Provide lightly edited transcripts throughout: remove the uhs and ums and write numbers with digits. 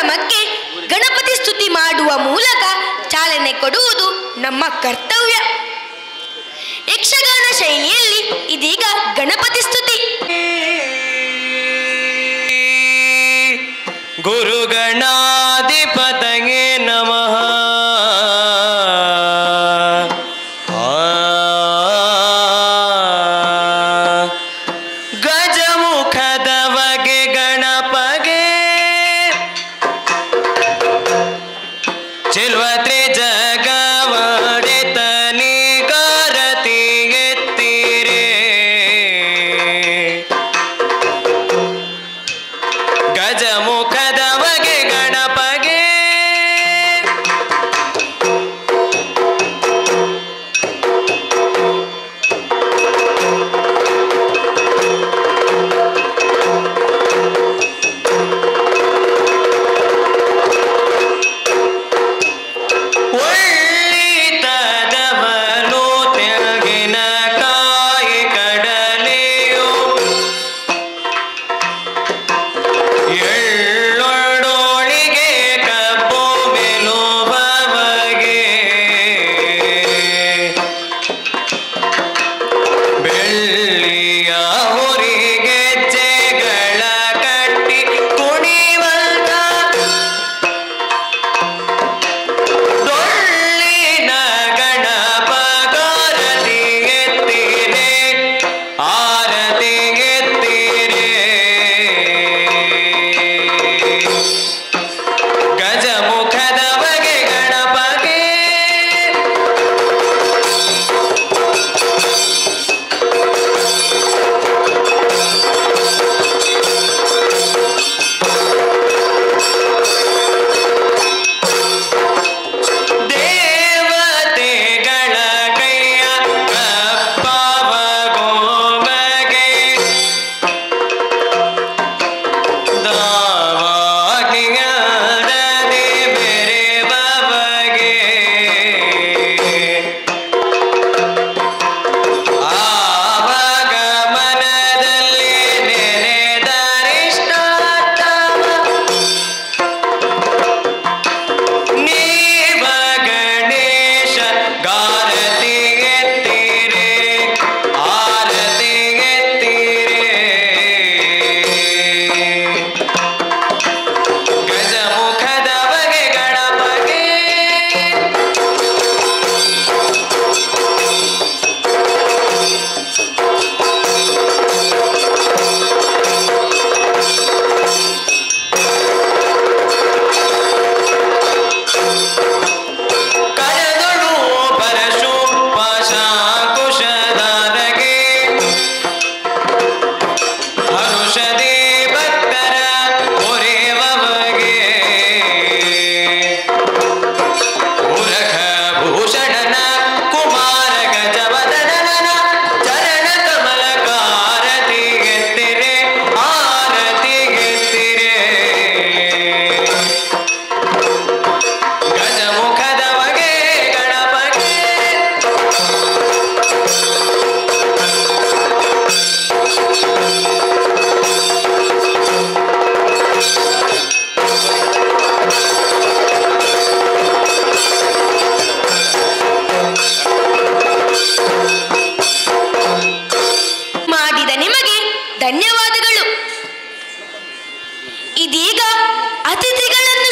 ಸಂಭ್ರಮಕ್ಕೆ ಗಣಪತಿ ಸ್ತುತಿ ಮಾಡುವ ಮೂಲಕ ಚಾಲನೆ ಕೊಡುವುದು ನಮ್ಮ ಕರ್ತವ್ಯ. ಯಕ್ಷಗಾನ ಶೈಲಿಯಲ್ಲಿ ಇದೀಗ ಗಣಪತಿ ಸ್ತುತಿ. ಗುರು ಗಣಾಧಿಪತಯೇ ನಮಃ. ಗಜಮುಖದವಗೆ ಗಣಪಗೆ ಚೆಲ್ವತ್ರೆ ಜಗವಡೆತನಿ ಗರತಿ ಎತ್ತಿರೆ. ಗಜಮುಖದವಗೆ ಗಣಪಗೆ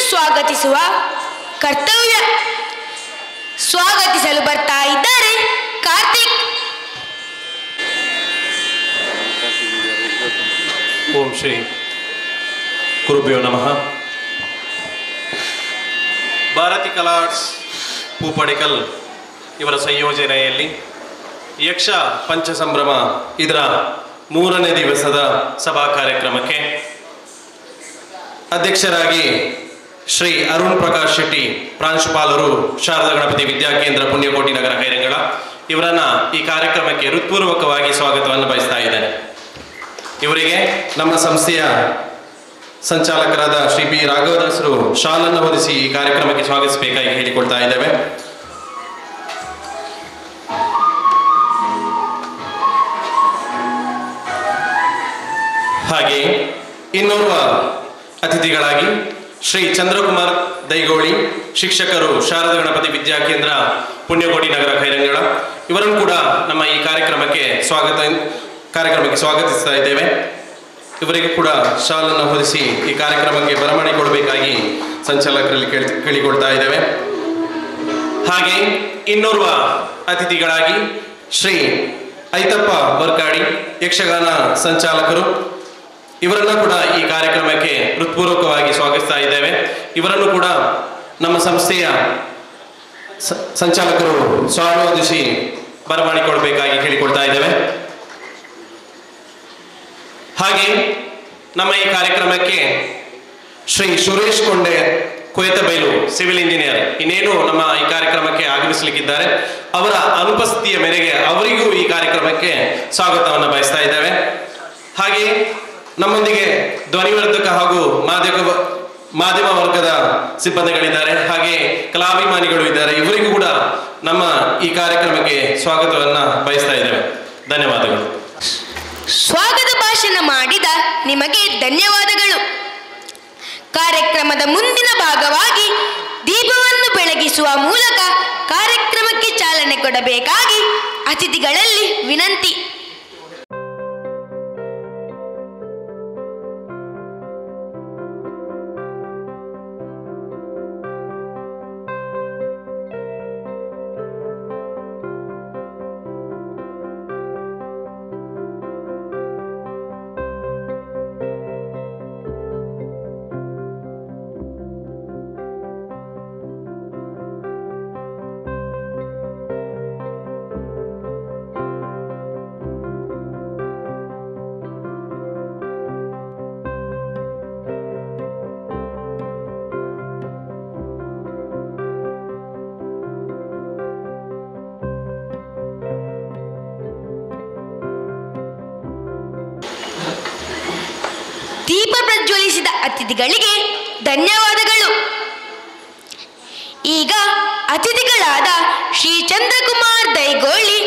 ಸ್ವಾಗತಿಸುವ ಕರ್ತವ್ಯ. ಸ್ವಾಗತಿಸಲು ಬರ್ತಾ ಇದ್ದಾರೆ ಕಾರ್ತಿಕ್. ಓಂ ಶ್ರೀ ಗುರುಭ್ಯೋ ನಮಃ. ಭಾರತಿ ಕಲಾ ಆರ್ಟ್ಸ್ ಪೂಪಡಿಕಲ್ ಇವರ ಸಂಯೋಜನೆಯಲ್ಲಿ ಯಕ್ಷ ಪಂಚಸಂಭ್ರಮ ಇದರ 3ನೇ ದಿವಸದ ಸಭಾ ಕಾರ್ಯಕ್ರಮಕ್ಕೆ ಅಧ್ಯಕ್ಷರಾಗಿ ಶ್ರೀ ಅರುಣ್ ಪ್ರಕಾಶ್ ಶೆಟ್ಟಿ, ಪ್ರಾಂಶುಪಾಲರು, ಶಾರದಾ ಗಣಪತಿ ವಿದ್ಯಾಕೇಂದ್ರ, ಪುಣ್ಯಕೋಟಿ ನಗರ, ಹೈರಂಗಳ, ಇವರನ್ನ ಈ ಕಾರ್ಯಕ್ರಮಕ್ಕೆ ಹೃತ್ಪೂರ್ವಕವಾಗಿ ಸ್ವಾಗತವನ್ನು ಬಯಸ್ತಾ ಇದ್ದೇನೆ. ಇವರಿಗೆ ನಮ್ಮ ಸಂಸ್ಥೆಯ ಸಂಚಾಲಕರಾದ ಶ್ರೀ ಪಿ ರಾಘವದಾಸರು ಶಾಲನ್ನು ಹೊದಿಸಿ ಈ ಕಾರ್ಯಕ್ರಮಕ್ಕೆ ಸ್ವಾಗತಿಸಬೇಕಾಗಿ ಹೇಳಿಕೊಳ್ತಾ ಇದ್ದೇವೆ. ಹಾಗೆ ಇನ್ನೋರ್ವ ಅತಿಥಿಗಳಾಗಿ ಶ್ರೀ ಚಂದ್ರಕುಮಾರ್ ದೈಗೋಳಿ, ಶಿಕ್ಷಕರು ಶಾರದಾ ಗಣಪತಿ ವಿದ್ಯಾಕೇಂದ್ರ ಪುಣ್ಯಕೋಟಿ ನಗರ ಖೈರಂಗಳ, ಇವರನ್ನು ಕೂಡ ನಮ್ಮ ಈ ಕಾರ್ಯಕ್ರಮಕ್ಕೆ ಸ್ವಾಗತಿಸ್ತಾ ಇದ್ದೇವೆ. ಇವರಿಗೂ ಕೂಡ ಶಾಲನ್ನು ಹೊದಿಸಿ ಈ ಕಾರ್ಯಕ್ರಮಕ್ಕೆ ಬರಮಾಡಿಕೊಳ್ಬೇಕಾಗಿ ಸಂಚಾಲಕರಲ್ಲಿ ಕೇಳಿಕೊಳ್ತಾ ಇದ್ದೇವೆ. ಹಾಗೆ ಇನ್ನೋರ್ವ ಅತಿಥಿಗಳಾಗಿ ಶ್ರೀ ಐತಪ್ಪ ವರ್ಕಾಡಿ, ಯಕ್ಷಗಾನ ಸಂಚಾಲಕರು, ಇವರನ್ನ ಕೂಡ ಈ ಕಾರ್ಯಕ್ರಮಕ್ಕೆ ಹೃತ್ಪೂರ್ವಕವಾಗಿ ಸ್ವಾಗತಿಸ್ತಾ ಇದ್ದೇವೆ. ಇವರನ್ನು ಕೂಡ ನಮ್ಮ ಸಂಸ್ಥೆಯ ಸಂಚಾಲಕರು ಸ್ವಾಗತಿಸಿ ಬರಮಾಡಿಕೊಳ್ಬೇಕಾಗಿ ಕೇಳಿಕೊಳ್ತಾ ಇದ್ದೇವೆ. ಹಾಗೆ ನಮ್ಮ ಈ ಕಾರ್ಯಕ್ರಮಕ್ಕೆ ಶ್ರೀ ಸುರೇಶ್ ಕೊಂಡೆ, ಕೊಯತಬೈಲು, ಸಿವಿಲ್ ಇಂಜಿನಿಯರ್, ಇನ್ನೇನು ನಮ್ಮ ಈ ಕಾರ್ಯಕ್ರಮಕ್ಕೆ ಆಗಮಿಸಲಿಕ್ಕಿದ್ದಾರೆ. ಅವರ ಅನುಪಸ್ಥಿತಿಯ ಮೇರೆಗೆ ಅವರಿಗೂ ಈ ಕಾರ್ಯಕ್ರಮಕ್ಕೆ ಸ್ವಾಗತವನ್ನು ಬಯಸ್ತಾ ಇದ್ದೇವೆ. ಹಾಗೆ ನಮ್ಮೊಂದಿಗೆ ಧ್ವನಿವರ್ಧಕ ಹಾಗೂ ಮಾಧ್ಯಮ ವರ್ಗದ ಸಿಬ್ಬಂದಿಗಳಿದ್ದಾರೆ, ಹಾಗೆ ಕಲಾಭಿಮಾನಿಗಳು ಇದ್ದಾರೆ. ಇವರಿಗೂ ಕೂಡ ನಮ್ಮ ಈ ಕಾರ್ಯಕ್ರಮಕ್ಕೆ ಸ್ವಾಗತವನ್ನ ಬಯಸ್ತಾ ಇದ್ದೇವೆ. ಧನ್ಯವಾದಗಳು. ಸ್ವಾಗತ ಭಾಷಣ ಮಾಡಿದ ನಿಮಗೆ ಧನ್ಯವಾದಗಳು. ಕಾರ್ಯಕ್ರಮದ ಮುಂದಿನ ಭಾಗವಾಗಿ ದೀಪವನ್ನು ಬೆಳಗಿಸುವ ಮೂಲಕ ಕಾರ್ಯಕ್ರಮಕ್ಕೆ ಚಾಲನೆ ಕೊಡಬೇಕಾಗಿ ಅತಿಥಿಗಳಲ್ಲಿ ವಿನಂತಿ. ದೀಪ ಪ್ರಜ್ವಲಿಸಿದ ಅತಿಥಿಗಳಿಗೆ ಧನ್ಯವಾದಗಳು. ಈಗ ಅತಿಥಿಗಳಾದ ಶ್ರೀ ಚಂದ್ರಕುಮಾರ್ ದೈಗೋಳಿ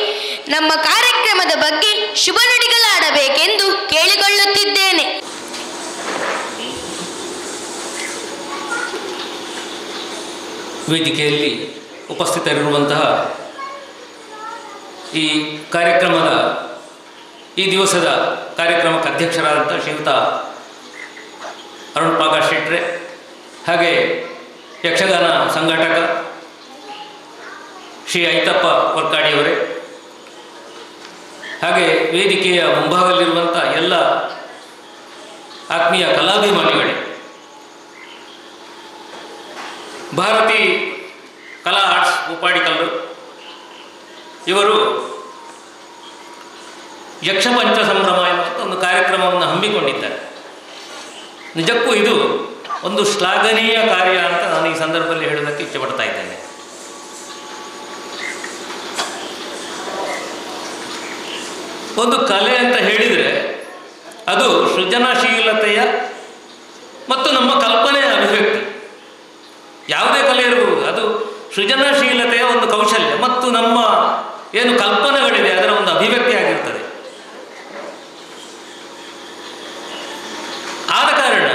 ನಮ್ಮ ಕಾರ್ಯಕ್ರಮದ ಬಗ್ಗೆ ಶುಭ ನುಡಿಗಳಾಡಬೇಕೆಂದು ಕೇಳಿಕೊಳ್ಳುತ್ತಿದ್ದೇನೆ. ವೇದಿಕೆಯಲ್ಲಿ ಉಪಸ್ಥಿತರಿರುವಂತಹ ಈ ಕಾರ್ಯಕ್ರಮದ ಈ ದಿವಸದ ಕಾರ್ಯಕ್ರಮಕ್ಕೆ ಅಧ್ಯಕ್ಷರಾದಂಥ ಶ್ರೀಯುತ ಅರುಣ್ ಪ್ರಕಾಶ್ ಶೆಟ್ರೆ, ಹಾಗೆ ಯಕ್ಷಗಾನ ಸಂಘಟಕ ಶ್ರೀ ಐತಪ್ಪ ವರ್ಕಾಡಿಯವರೇ, ಹಾಗೆ ವೇದಿಕೆಯ ಮುಂಭಾಗದಲ್ಲಿರುವಂಥ ಎಲ್ಲ ಆತ್ಮೀಯ ಕಲಾಭಿಮಾನಿಗಳೇ, ಭಾರತಿ ಕಲಾ ಆರ್ಟ್ಸ್ ಉಪ್ಪಾಡಿಕಲ್ಲು ಇವರು ಯಕ್ಷಪಂಚ ಸಂಭ್ರಮ ಎನ್ನುವಂಥ ಒಂದು ಕಾರ್ಯಕ್ರಮವನ್ನು ಹಮ್ಮಿಕೊಂಡಿದ್ದಾರೆ. ನಿಜಕ್ಕೂ ಇದು ಒಂದು ಶ್ಲಾಘನೀಯ ಕಾರ್ಯ ಅಂತ ನಾನು ಈ ಸಂದರ್ಭದಲ್ಲಿ ಹೇಳೋದಕ್ಕೆ ಇಷ್ಟಪಡ್ತಾ ಇದ್ದೇನೆ. ಒಂದು ಕಲೆ ಅಂತ ಹೇಳಿದರೆ ಅದು ಸೃಜನಶೀಲತೆಯ ಮತ್ತು ನಮ್ಮ ಕಲ್ಪನೆಯ ಅಭಿವ್ಯಕ್ತಿ. ಯಾವುದೇ ಕಲೆ ಇರಬಹುದು, ಅದು ಸೃಜನಶೀಲತೆಯ ಒಂದು ಕೌಶಲ್ಯ ಮತ್ತು ನಮ್ಮ ಏನು ಕಲ್ಪನೆಗಳಿವೆ ಅದರ ಒಂದು ಅಭಿವ್ಯಕ್ತಿ ಆಗಿರ್ತದೆ. ಆದ ಕಾರಣ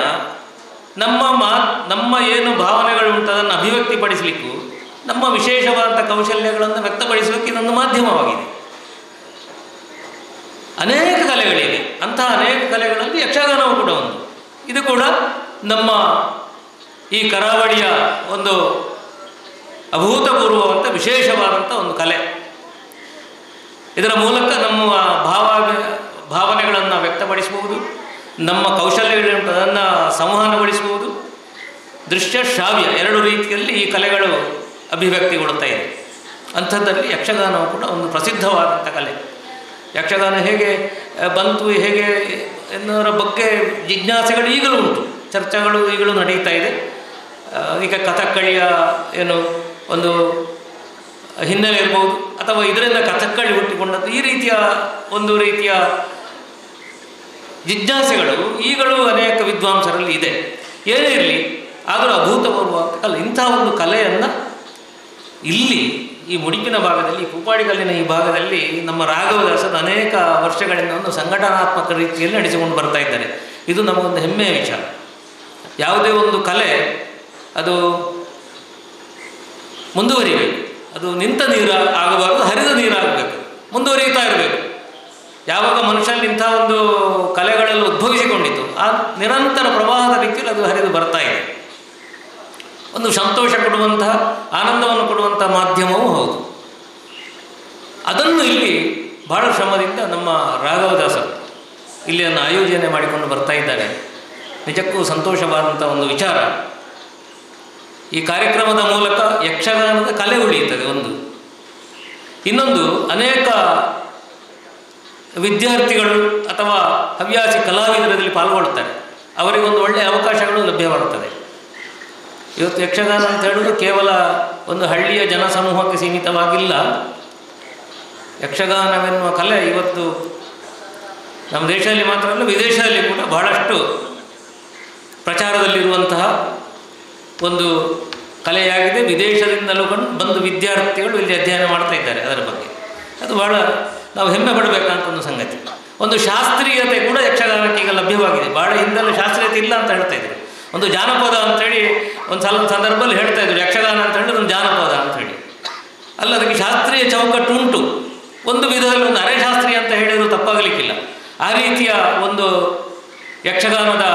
ನಮ್ಮ ಏನು ಭಾವನೆಗಳು ಉಂಟು ಅದನ್ನು ಅಭಿವ್ಯಕ್ತಿಪಡಿಸಲಿಕ್ಕೂ ನಮ್ಮ ವಿಶೇಷವಾದಂಥ ಕೌಶಲ್ಯಗಳನ್ನು ವ್ಯಕ್ತಪಡಿಸಲಿಕ್ಕೆ ಇದೊಂದು ಮಾಧ್ಯಮವಾಗಿದೆ. ಅನೇಕ ಕಲೆಗಳಿವೆ, ಅಂತಹ ಅನೇಕ ಕಲೆಗಳಲ್ಲಿ ಯಕ್ಷಗಾನವು ಕೂಡ ಒಂದು. ಇದು ಕೂಡ ನಮ್ಮ ಈ ಕರಾವಳಿಯ ಒಂದು ಅಭೂತಪೂರ್ವವಂತ ವಿಶೇಷವಾದಂಥ ಒಂದು ಕಲೆ. ಇದರ ಮೂಲಕ ನಮ್ಮ ಭಾವನೆಗಳನ್ನು ವ್ಯಕ್ತಪಡಿಸಬಹುದು, ನಮ್ಮ ಕೌಶಲ್ಯಗಳುಂಟು ಅದನ್ನು ಸಂವಹನಗೊಳಿಸಬಹುದು. ದೃಶ್ಯ ಶ್ರಾವ್ಯ ಎರಡು ರೀತಿಯಲ್ಲಿ ಈ ಕಲೆಗಳು ಅಭಿವ್ಯಕ್ತಿಗೊಳ್ಳುತ್ತಾ ಇದೆ. ಅಂಥದ್ದಲ್ಲಿ ಯಕ್ಷಗಾನವು ಕೂಡ ಒಂದು ಪ್ರಸಿದ್ಧವಾದಂಥ ಕಲೆ. ಯಕ್ಷಗಾನ ಹೇಗೆ ಬಂತು, ಹೇಗೆ ಎನ್ನುವುದರ ಬಗ್ಗೆ ಜಿಜ್ಞಾಸೆಗಳು ಈಗಲೂ ಉಂಟು, ಚರ್ಚೆಗಳು ಈಗಲೂ ನಡೀತಾ ಇದೆ. ಈಗ ಕಥಕ್ಕಳಿಯ ಏನು ಒಂದು ಹಿನ್ನೆಲೆ ಇರ್ಬೋದು, ಅಥವಾ ಇದರಿಂದ ಕಥಕ್ಕಳಿ ಹುಟ್ಟಿಕೊಂಡದ್ದು, ಈ ರೀತಿಯ ಒಂದು ರೀತಿಯ ಜಿಜ್ಞಾಸೆಗಳು ಈಗಲೂ ಅನೇಕ ವಿದ್ವಾಂಸರಲ್ಲಿ ಇದೆ. ಏನೇ ಇರಲಿ, ಆದರೂ ಅಭೂತಪೂರ್ವ ಅಲ್ಲ ಇಂಥ ಒಂದು ಕಲೆಯನ್ನು ಇಲ್ಲಿ ಈ ಮುಡಿಪಿನ ಭಾಗದಲ್ಲಿ, ಪೂಪಾಡಿಗಲ್ಲಿನ ಈ ಭಾಗದಲ್ಲಿ ನಮ್ಮ ರಾಘವದಾಸರು ಅನೇಕ ವರ್ಷಗಳಿಂದ ಒಂದು ಸಂಘಟನಾತ್ಮಕ ರೀತಿಯಲ್ಲಿ ನಡೆಸಿಕೊಂಡು ಬರ್ತಾ ಇದ್ದಾರೆ. ಇದು ನಮಗೊಂದು ಹೆಮ್ಮೆಯ ವಿಚಾರ. ಯಾವುದೇ ಒಂದು ಕಲೆ ಅದು ಮುಂದುವರಿಬೇಕು. ಅದು ನಿಂತ ನೀರು ಆಗಬಾರ್ದು, ಹರಿದ ನೀರಾಗಬೇಕು, ಮುಂದುವರಿಯುತ್ತಾ ಇರಬೇಕು. ಯಾವಾಗ ಮನುಷ್ಯನಲ್ಲಿ ಇಂಥ ಒಂದು ಕಲೆಗಳೆಲ್ಲ ಉದ್ಭವಿಸಿಕೊಂಡಿತು, ಆ ನಿರಂತರ ಪ್ರವಾಹದ ರೀತಿಯಲ್ಲಿ ಅದು ಹರಿದು ಬರ್ತಾ ಇದೆ. ಒಂದು ಸಂತೋಷ ಕೊಡುವಂತಹ, ಆನಂದವನ್ನು ಕೊಡುವಂಥ ಮಾಧ್ಯಮವೂ ಹೌದು. ಅದನ್ನು ಇಲ್ಲಿ ಬಹಳ ಶ್ರಮದಿಂದ ನಮ್ಮ ರಾಘವದಾಸರು ಇಲ್ಲಿ ಅದನ್ನು ಆಯೋಜನೆ ಮಾಡಿಕೊಂಡು ಬರ್ತಾ ಇದ್ದಾರೆ. ನಿಜಕ್ಕೂ ಸಂತೋಷವಾದಂಥ ಒಂದು ವಿಚಾರ. ಈ ಕಾರ್ಯಕ್ರಮದ ಮೂಲಕ ಯಕ್ಷಗಾನದ ಕಲೆ ಉಳಿಯುತ್ತದೆ ಒಂದು. ಇನ್ನೊಂದು, ಅನೇಕ ವಿದ್ಯಾರ್ಥಿಗಳು ಅಥವಾ ಹವ್ಯಾಸಿ ಕಲಾವಿದರಲ್ಲಿ ಪಾಲ್ಗೊಳ್ತಾರೆ. ಅವರಿಗೊಂದು ಒಳ್ಳೆಯ ಅವಕಾಶಗಳು ಲಭ್ಯವಾಗುತ್ತದೆ. ಇವತ್ತು ಯಕ್ಷಗಾನ ಅಂತ ಹೇಳೋದು ಕೇವಲ ಒಂದು ಹಳ್ಳಿಯ ಜನಸಮೂಹಕ್ಕೆ ಸೀಮಿತವಾಗಿಲ್ಲ. ಯಕ್ಷಗಾನವೆನ್ನುವ ಕಲೆ ಇವತ್ತು ನಮ್ಮ ದೇಶದಲ್ಲಿ ಮಾತ್ರ ಅಲ್ಲ, ವಿದೇಶದಲ್ಲಿ ಕೂಡ ಬಹಳಷ್ಟು ಪ್ರಚಾರದಲ್ಲಿರುವಂತಹ ಒಂದು ಕಲೆಯಾಗಿದೆ. ವಿದೇಶದಿಂದಲೂ ಬಂದು ವಿದ್ಯಾರ್ಥಿಗಳು ಇಲ್ಲಿ ಅಧ್ಯಯನ ಮಾಡ್ತಾ ಇದ್ದಾರೆ ಅದರ ಬಗ್ಗೆ. ಅದು ಬಹಳ ನಾವು ಹೆಮ್ಮೆ ಪಡಬೇಕಂತ ಒಂದು ಸಂಗತಿ. ಒಂದು ಶಾಸ್ತ್ರೀಯತೆ ಕೂಡ ಯಕ್ಷಗಾನಕ್ಕೆ ಈಗ ಲಭ್ಯವಾಗಿದೆ. ಭಾಳ ಹಿಂದೆಲ್ಲ ಶಾಸ್ತ್ರೀಯತೆ ಇಲ್ಲ ಅಂತ ಹೇಳ್ತಾ ಇದ್ರು. ಒಂದು ಜಾನಪದ ಅಂಥೇಳಿ ಒಂದು ಸಂದರ್ಭದಲ್ಲಿ ಹೇಳ್ತಾ ಇದ್ರು, ಯಕ್ಷಗಾನ ಅಂತ ಹೇಳಿದ್ರೆ ಒಂದು ಜಾನಪದ ಅಂಥೇಳಿ. ಅಲ್ಲ, ಅದಕ್ಕೆ ಶಾಸ್ತ್ರೀಯ ಚೌಕಟ್ಟು ಉಂಟು. ಒಂದು ವಿಧದಲ್ಲಿ ಒಂದು ಅರೆಶಾಸ್ತ್ರೀಯ ಅಂತ ಹೇಳಿದರೂ ತಪ್ಪಾಗಲಿಕ್ಕಿಲ್ಲ. ಆ ರೀತಿಯ ಒಂದು ಯಕ್ಷಗಾನದ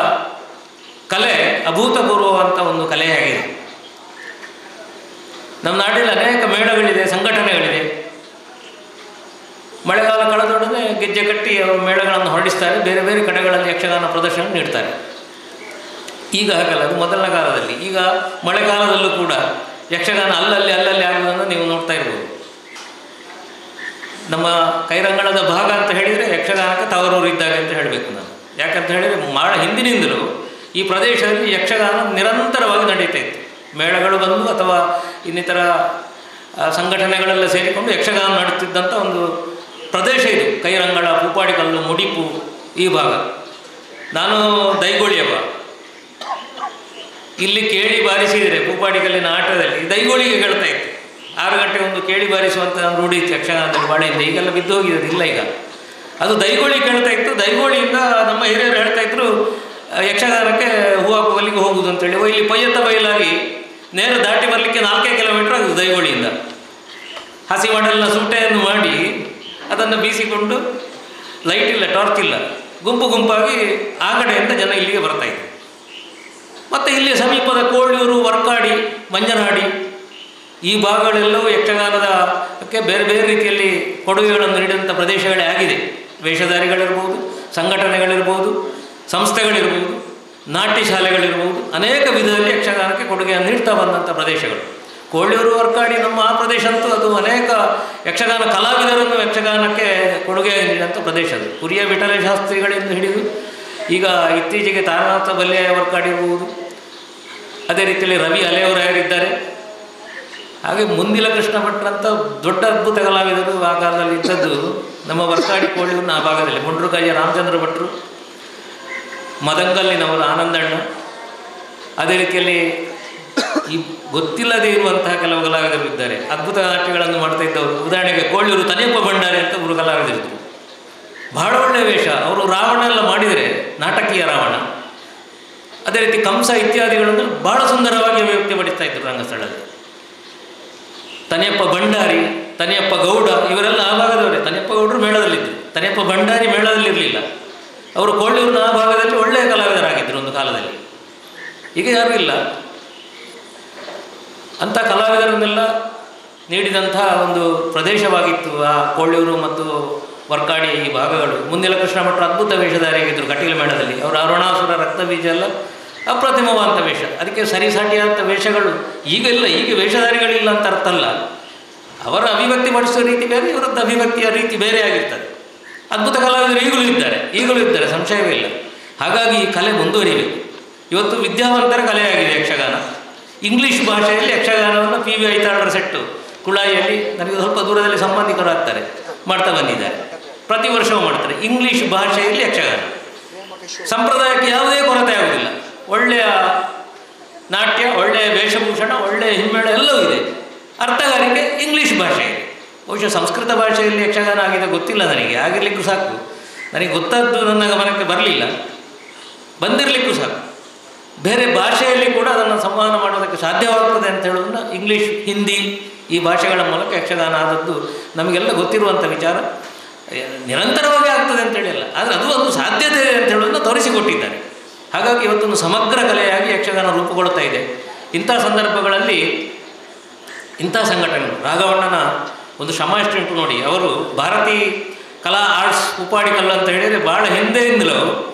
ಕಲೆ ಅಭೂತಪೂರ್ವವಂಥ ಒಂದು ಕಲೆಯಾಗಿದೆ. ನಮ್ಮ ನಾಡಿನಲ್ಲಿ ಅನೇಕ ಮೇಳಗಳಿದೆ, ಸಂಘಟನೆಗಳಿದೆ. ಮಳೆಗಾಲ ಕಳೆದೊಡನೆ ಗೆಜ್ಜೆ ಕಟ್ಟಿ ಅವರು ಮೇಳಗಳನ್ನು ಹೊರಡಿಸ್ತಾರೆ. ಬೇರೆ ಬೇರೆ ಕಡೆಗಳಲ್ಲಿ ಯಕ್ಷಗಾನ ಪ್ರದರ್ಶನ ನೀಡ್ತಾರೆ. ಈಗ ಹಾಗಲ್ಲ, ಅದು ಮೊದಲನೇ ಕಾಲದಲ್ಲಿ. ಈಗ ಮಳೆಗಾಲದಲ್ಲೂ ಕೂಡ ಯಕ್ಷಗಾನ ಅಲ್ಲಲ್ಲಿ ಆಗುವುದನ್ನು ನೀವು ನೋಡ್ತಾ ಇರ್ಬೋದು. ನಮ್ಮ ಕೈರಂಗಳದ ಭಾಗ ಅಂತ ಹೇಳಿದರೆ ಯಕ್ಷಗಾನಕ್ಕೆ ತವರೂರು ಇದ್ದಾಗ ಅಂತ ಹೇಳಬೇಕು ನಾನು. ಯಾಕಂತ ಹೇಳಿದರೆ ಭಾಳ ಹಿಂದಿನಿಂದಲೂ ಈ ಪ್ರದೇಶದಲ್ಲಿ ಯಕ್ಷಗಾನ ನಿರಂತರವಾಗಿ ನಡೀತಾ ಇತ್ತು. ಮೇಳಗಳು ಬಂದು ಅಥವಾ ಇನ್ನಿತರ ಸಂಘಟನೆಗಳೆಲ್ಲ ಸೇರಿಕೊಂಡು ಯಕ್ಷಗಾನ ನಡೆಯುತ್ತಿದ್ದಂಥ ಒಂದು ಪ್ರದೇಶ ಇದು. ಕೈರಂಗಳ, ಪೂಪಾಡಿಕಲ್ಲು, ಮುಡಿಪು ಈ ಭಾಗ. ನಾನು ದೈಗೋಳಿಯವ. ಇಲ್ಲಿ ಕೇಳಿ ಬಾರಿಸಿದರೆ ಪೂಪಾಡಿಕಲ್ಲಿನ ಆಟದಲ್ಲಿ ದೈಗೋಳಿಗೆ ಕೇಳ್ತಾ ಇತ್ತು. 6 ಗಂಟೆ ಒಂದು ಕೇಳಿ ಬಾರಿಸುವಂಥ ರೂಢಿ ಇತ್ತು ಯಕ್ಷಗಾನದಲ್ಲಿ ಭಾಳ ಹಿಂದೆ. ಈಗೆಲ್ಲ ಬಿದ್ದು ಹೋಗಿರೋದು ಇಲ್ಲ ಈಗ. ಅದು ದೈಗೋಳಿ ಕೇಳ್ತಾ ಇತ್ತು. ದೈಗೋಳಿಯಿಂದ ನಮ್ಮ ಹಿರಿಯರು ಹೇಳ್ತಾ ಇದ್ರು ಯಕ್ಷಗಾನಕ್ಕೆ ಹೂವಾಗುವಲ್ಲಿಗೆ ಹೋಗುವುದು ಅಂತೇಳಿ. ಇಲ್ಲಿ ಪೊಯ್ಯತ್ತ ಬಯಲಾಗಿ ನೇರ ದಾಟಿ ಬರಲಿಕ್ಕೆ 4 ಕಿಲೋಮೀಟರ್ ಆಗುದು ದೈಗೋಳಿಯಿಂದ. ಹಸಿ ಮಡಲಿನ ಸೂಟೆಯನ್ನು ಮಾಡಿ ಅದನ್ನು ಬೀಸಿಕೊಂಡು, ಲೈಟ್ ಇಲ್ಲ, ಟಾರ್ಚ್ ಇಲ್ಲ, ಗುಂಪು ಗುಂಪಾಗಿ ಆ ಕಡೆಯಿಂದ ಜನ ಇಲ್ಲಿಗೆ ಬರ್ತಾಯಿದ್ರು. ಮತ್ತು ಇಲ್ಲಿ ಸಮೀಪದ ಕೋಳ್ಯೂರು, ವರ್ಕಾಡಿ, ಮಂಜನಹಾಡಿ ಈ ಭಾಗಗಳೆಲ್ಲವೂ ಯಕ್ಷಗಾನದಕ್ಕೆ ಬೇರೆ ಬೇರೆ ರೀತಿಯಲ್ಲಿ ಕೊಡುಗೆಗಳನ್ನು ನೀಡಿದಂಥ ಪ್ರದೇಶಗಳೇ ಆಗಿದೆ. ವೇಷಧಾರಿಗಳಿರ್ಬೋದು, ಸಂಘಟನೆಗಳಿರ್ಬೋದು, ಸಂಸ್ಥೆಗಳಿರ್ಬೋದು, ನಾಟ್ಯ ಶಾಲೆಗಳಿರ್ಬೋದು, ಅನೇಕ ವಿಧದಲ್ಲಿ ಯಕ್ಷಗಾನಕ್ಕೆ ಕೊಡುಗೆಯನ್ನು ನೀಡ್ತಾ ಬಂದಂಥ ಪ್ರದೇಶಗಳು. ಕೋಳ್ಯೂರು, ವರ್ಕಾಡಿ ನಮ್ಮ ಆ ಪ್ರದೇಶ ಅಂತೂ ಅದು ಅನೇಕ ಯಕ್ಷಗಾನ ಕಲಾವಿದರನ್ನು ಯಕ್ಷಗಾನಕ್ಕೆ ಕೊಡುಗೆ ನೀಡಿದಂಥ ಪ್ರದೇಶ ಅದು. ಕುರಿಯ ವಿಠಲ ಶಾಸ್ತ್ರಿಗಳಿಂದ ಹಿಡಿದು ಈಗ ಇತ್ತೀಚೆಗೆ ತಾರನಾಥ ಬಲ್ಲೆಯ ವರ್ಕಾಡಿ ಇರ್ಬೋದು, ಅದೇ ರೀತಿಯಲ್ಲಿ ರವಿ ಅಲೆಯವರಾಗಿದ್ದಾರೆ. ಹಾಗೆ ಮುಂದಿಲ ಕೃಷ್ಣ ಭಟ್ರಂಥ ದೊಡ್ಡ ಅದ್ಭುತ ಕಲಾವಿದರು ಆ ಕಾಲದಲ್ಲಿ ಇದ್ದದ್ದು ನಮ್ಮ ವರ್ಕಾಡಿ ಕೋಳ್ಯೂರಿನ ಆ ಭಾಗದಲ್ಲಿ. ಮುಂಡ್ರುಕಾಯಿಯ ರಾಮಚಂದ್ರ ಭಟ್ರು, ಮದಂಗಲ್ಲಿನವರು ಆನಂದಣ್ಣ, ಅದೇ ರೀತಿಯಲ್ಲಿ ಈ ಗೊತ್ತಿಲ್ಲದೇ ಇರುವಂತಹ ಕೆಲವು ಕಲಾವಿದರು ಇದ್ದಾರೆ, ಅದ್ಭುತ ನಾಟ್ಯಗಳನ್ನು ಮಾಡ್ತಾ ಇದ್ದವರು. ಉದಾಹರಣೆಗೆ ಕೋಳ್ಯೂರು ತನಿಯಪ್ಪ ಭಂಡಾರಿ ಅಂತ ಒಬ್ಬರು ಕಲಾವಿದರಿದ್ದರು. ಬಹಳ ಒಳ್ಳೆಯ ವೇಷ. ಅವರು ರಾವಣ ಎಲ್ಲ ಮಾಡಿದರೆ ನಾಟಕೀಯ ರಾವಣ, ಅದೇ ರೀತಿ ಕಂಸ ಇತ್ಯಾದಿಗಳನ್ನು ಬಹಳ ಸುಂದರವಾಗಿ ವ್ಯಕ್ತಪಡಿಸ್ತಾ ಇದ್ದರು ರಂಗಸ್ಥಳದಲ್ಲಿ. ತನಿಯಪ್ಪ ಭಂಡಾರಿ, ತನಿಯಪ್ಪ ಗೌಡ ಇವರೆಲ್ಲ ಆ ಭಾಗದವರೇ. ತನಿಯಪ್ಪ ಗೌಡರು ಮೇಳದಲ್ಲಿದ್ದರು, ತನಿಯಪ್ಪ ಭಂಡಾರಿ ಮೇಳದಲ್ಲಿರಲಿಲ್ಲ. ಅವರು ಕೋಳ್ಯೂರಿನ ಆ ಭಾಗದಲ್ಲಿ ಒಳ್ಳೆಯ ಕಲಾವಿದರಾಗಿದ್ದರು ಒಂದು ಕಾಲದಲ್ಲಿ. ಈಗ ಯಾರೂ ಇಲ್ಲ. ಅಂಥ ಕಲಾವಿದರನ್ನೆಲ್ಲ ನೀಡಿದಂಥ ಒಂದು ಪ್ರದೇಶವಾಗಿತ್ತು ಆ ಕೋಳ್ಯೂರು ಮತ್ತು ವರ್ಕಾಡಿ ಈ ಭಾಗಗಳು. ಮುಂದಿಲ ಕೃಷ್ಣ ಭಟ್ರು ಅದ್ಭುತ ವೇಷಧಾರಿಯಾಗಿದ್ದರು ಕಟೀಲು ಮೇಳದಲ್ಲಿ. ಅವರು ಅರುಣಾಸುರ, ರಕ್ತಬೀಜ ಎಲ್ಲ ಅಪ್ರತಿಮವಾದಂಥ ವೇಷ. ಅದಕ್ಕೆ ಸರಿಸಾಟಿಯಾದಂಥ ವೇಷಗಳು ಈಗ ಇಲ್ಲ. ಈಗ ವೇಷಧಾರಿಗಳಿಲ್ಲ ಅಂತ ಅರ್ಥ ಅಲ್ಲ. ಅವರ ಅಭಿವ್ಯಕ್ತಿ ಪಡಿಸುವ ರೀತಿ ಬೇರೆ, ಇವರದ್ದು ಅಭಿವ್ಯಕ್ತಿಯ ರೀತಿ ಬೇರೆ ಆಗಿರ್ತದೆ. ಅದ್ಭುತ ಕಲಾವಿದರು ಈಗಲೂ ಇದ್ದಾರೆ, ಸಂಶಯವೇ ಇಲ್ಲ. ಹಾಗಾಗಿ ಈ ಕಲೆ ಮುಂದುವರಿಬೇಕು. ಇವತ್ತು ವಿದ್ಯಾವಂತರ ಕಲೆಯಾಗಿದೆ ಯಕ್ಷಗಾನ. ಇಂಗ್ಲೀಷ್ ಭಾಷೆಯಲ್ಲಿ ಯಕ್ಷಗಾನವನ್ನು PV ಐತಾಳರ ಸೆಟ್ಟು ಕುಳಾಯಿಯಲ್ಲಿ, ನನಗೆ ಸ್ವಲ್ಪ ದೂರದಲ್ಲಿ ಸಂಬಂಧಿಕರು ಆಗ್ತಾರೆ, ಮಾಡ್ತಾ ಬಂದಿದ್ದಾರೆ. ಪ್ರತಿ ವರ್ಷವೂ ಮಾಡ್ತಾರೆ. ಇಂಗ್ಲೀಷ್ ಭಾಷೆಯಲ್ಲಿ ಯಕ್ಷಗಾನ. ಸಂಪ್ರದಾಯಕ್ಕೆ ಯಾವುದೇ ಕೊರತೆ ಆಗುವುದಿಲ್ಲ. ಒಳ್ಳೆಯ ನಾಟ್ಯ, ಒಳ್ಳೆಯ ವೇಷಭೂಷಣ, ಒಳ್ಳೆಯ ಹಿಮ್ಮೇಳ ಎಲ್ಲವೂ ಇದೆ. ಅರ್ಥಗಾರಿಕೆ ಇಂಗ್ಲೀಷ್ ಭಾಷೆಯಲ್ಲಿ. ಬಹುಶಃ ಸಂಸ್ಕೃತ ಭಾಷೆಯಲ್ಲಿ ಯಕ್ಷಗಾನ ಆಗಿದೆ ಗೊತ್ತಿಲ್ಲ ನನಗೆ. ಆಗಿರಲಿಕ್ಕೂ ಸಾಕು. ನನಗೆ ಗೊತ್ತಾದ್ದು ನನ್ನ ಗಮನಕ್ಕೆ ಬರಲಿಲ್ಲ, ಬಂದಿರಲಿಕ್ಕೂ ಸಾಕು. ಬೇರೆ ಭಾಷೆಯಲ್ಲಿ ಕೂಡ ಅದನ್ನು ಸಂವಹನ ಮಾಡೋದಕ್ಕೆ ಸಾಧ್ಯವಾಗ್ತದೆ ಅಂತ ಹೇಳೋದನ್ನ ಇಂಗ್ಲೀಷ್, ಹಿಂದಿ ಈ ಭಾಷೆಗಳ ಮೂಲಕ ಯಕ್ಷಗಾನ ಆದದ್ದು ನಮಗೆಲ್ಲ ಗೊತ್ತಿರುವಂಥ ವಿಚಾರ. ನಿರಂತರವಾಗಿ ಆಗ್ತದೆ ಅಂತೇಳಿ ಅಲ್ಲ, ಆದರೆ ಅದು ಒಂದು ಸಾಧ್ಯತೆ ಅಂತ ಹೇಳೋದನ್ನು ತೋರಿಸಿಕೊಟ್ಟಿದ್ದಾರೆ. ಹಾಗಾಗಿ ಇವತ್ತೊಂದು ಸಮಗ್ರ ಕಲೆಯಾಗಿ ಯಕ್ಷಗಾನ ರೂಪುಗೊಳ್ತಾ ಇದೆ. ಇಂಥ ಸಂದರ್ಭಗಳಲ್ಲಿ ಇಂಥ ಸಂಘಟನೆಗಳು, ರಾಘವಣ್ಣನ ಒಂದು ಶ್ರಮ ಎಷ್ಟುಂಟು ನೋಡಿ. ಅವರು ಭಾರತೀಯ ಕಲಾ ಆರ್ಟ್ಸ್ ಉಪಾಡಿಕಲ್ಲು ಅಂತ ಹೇಳಿದರೆ ಭಾಳ ಹಿಂದೆಯಿಂದಲೂ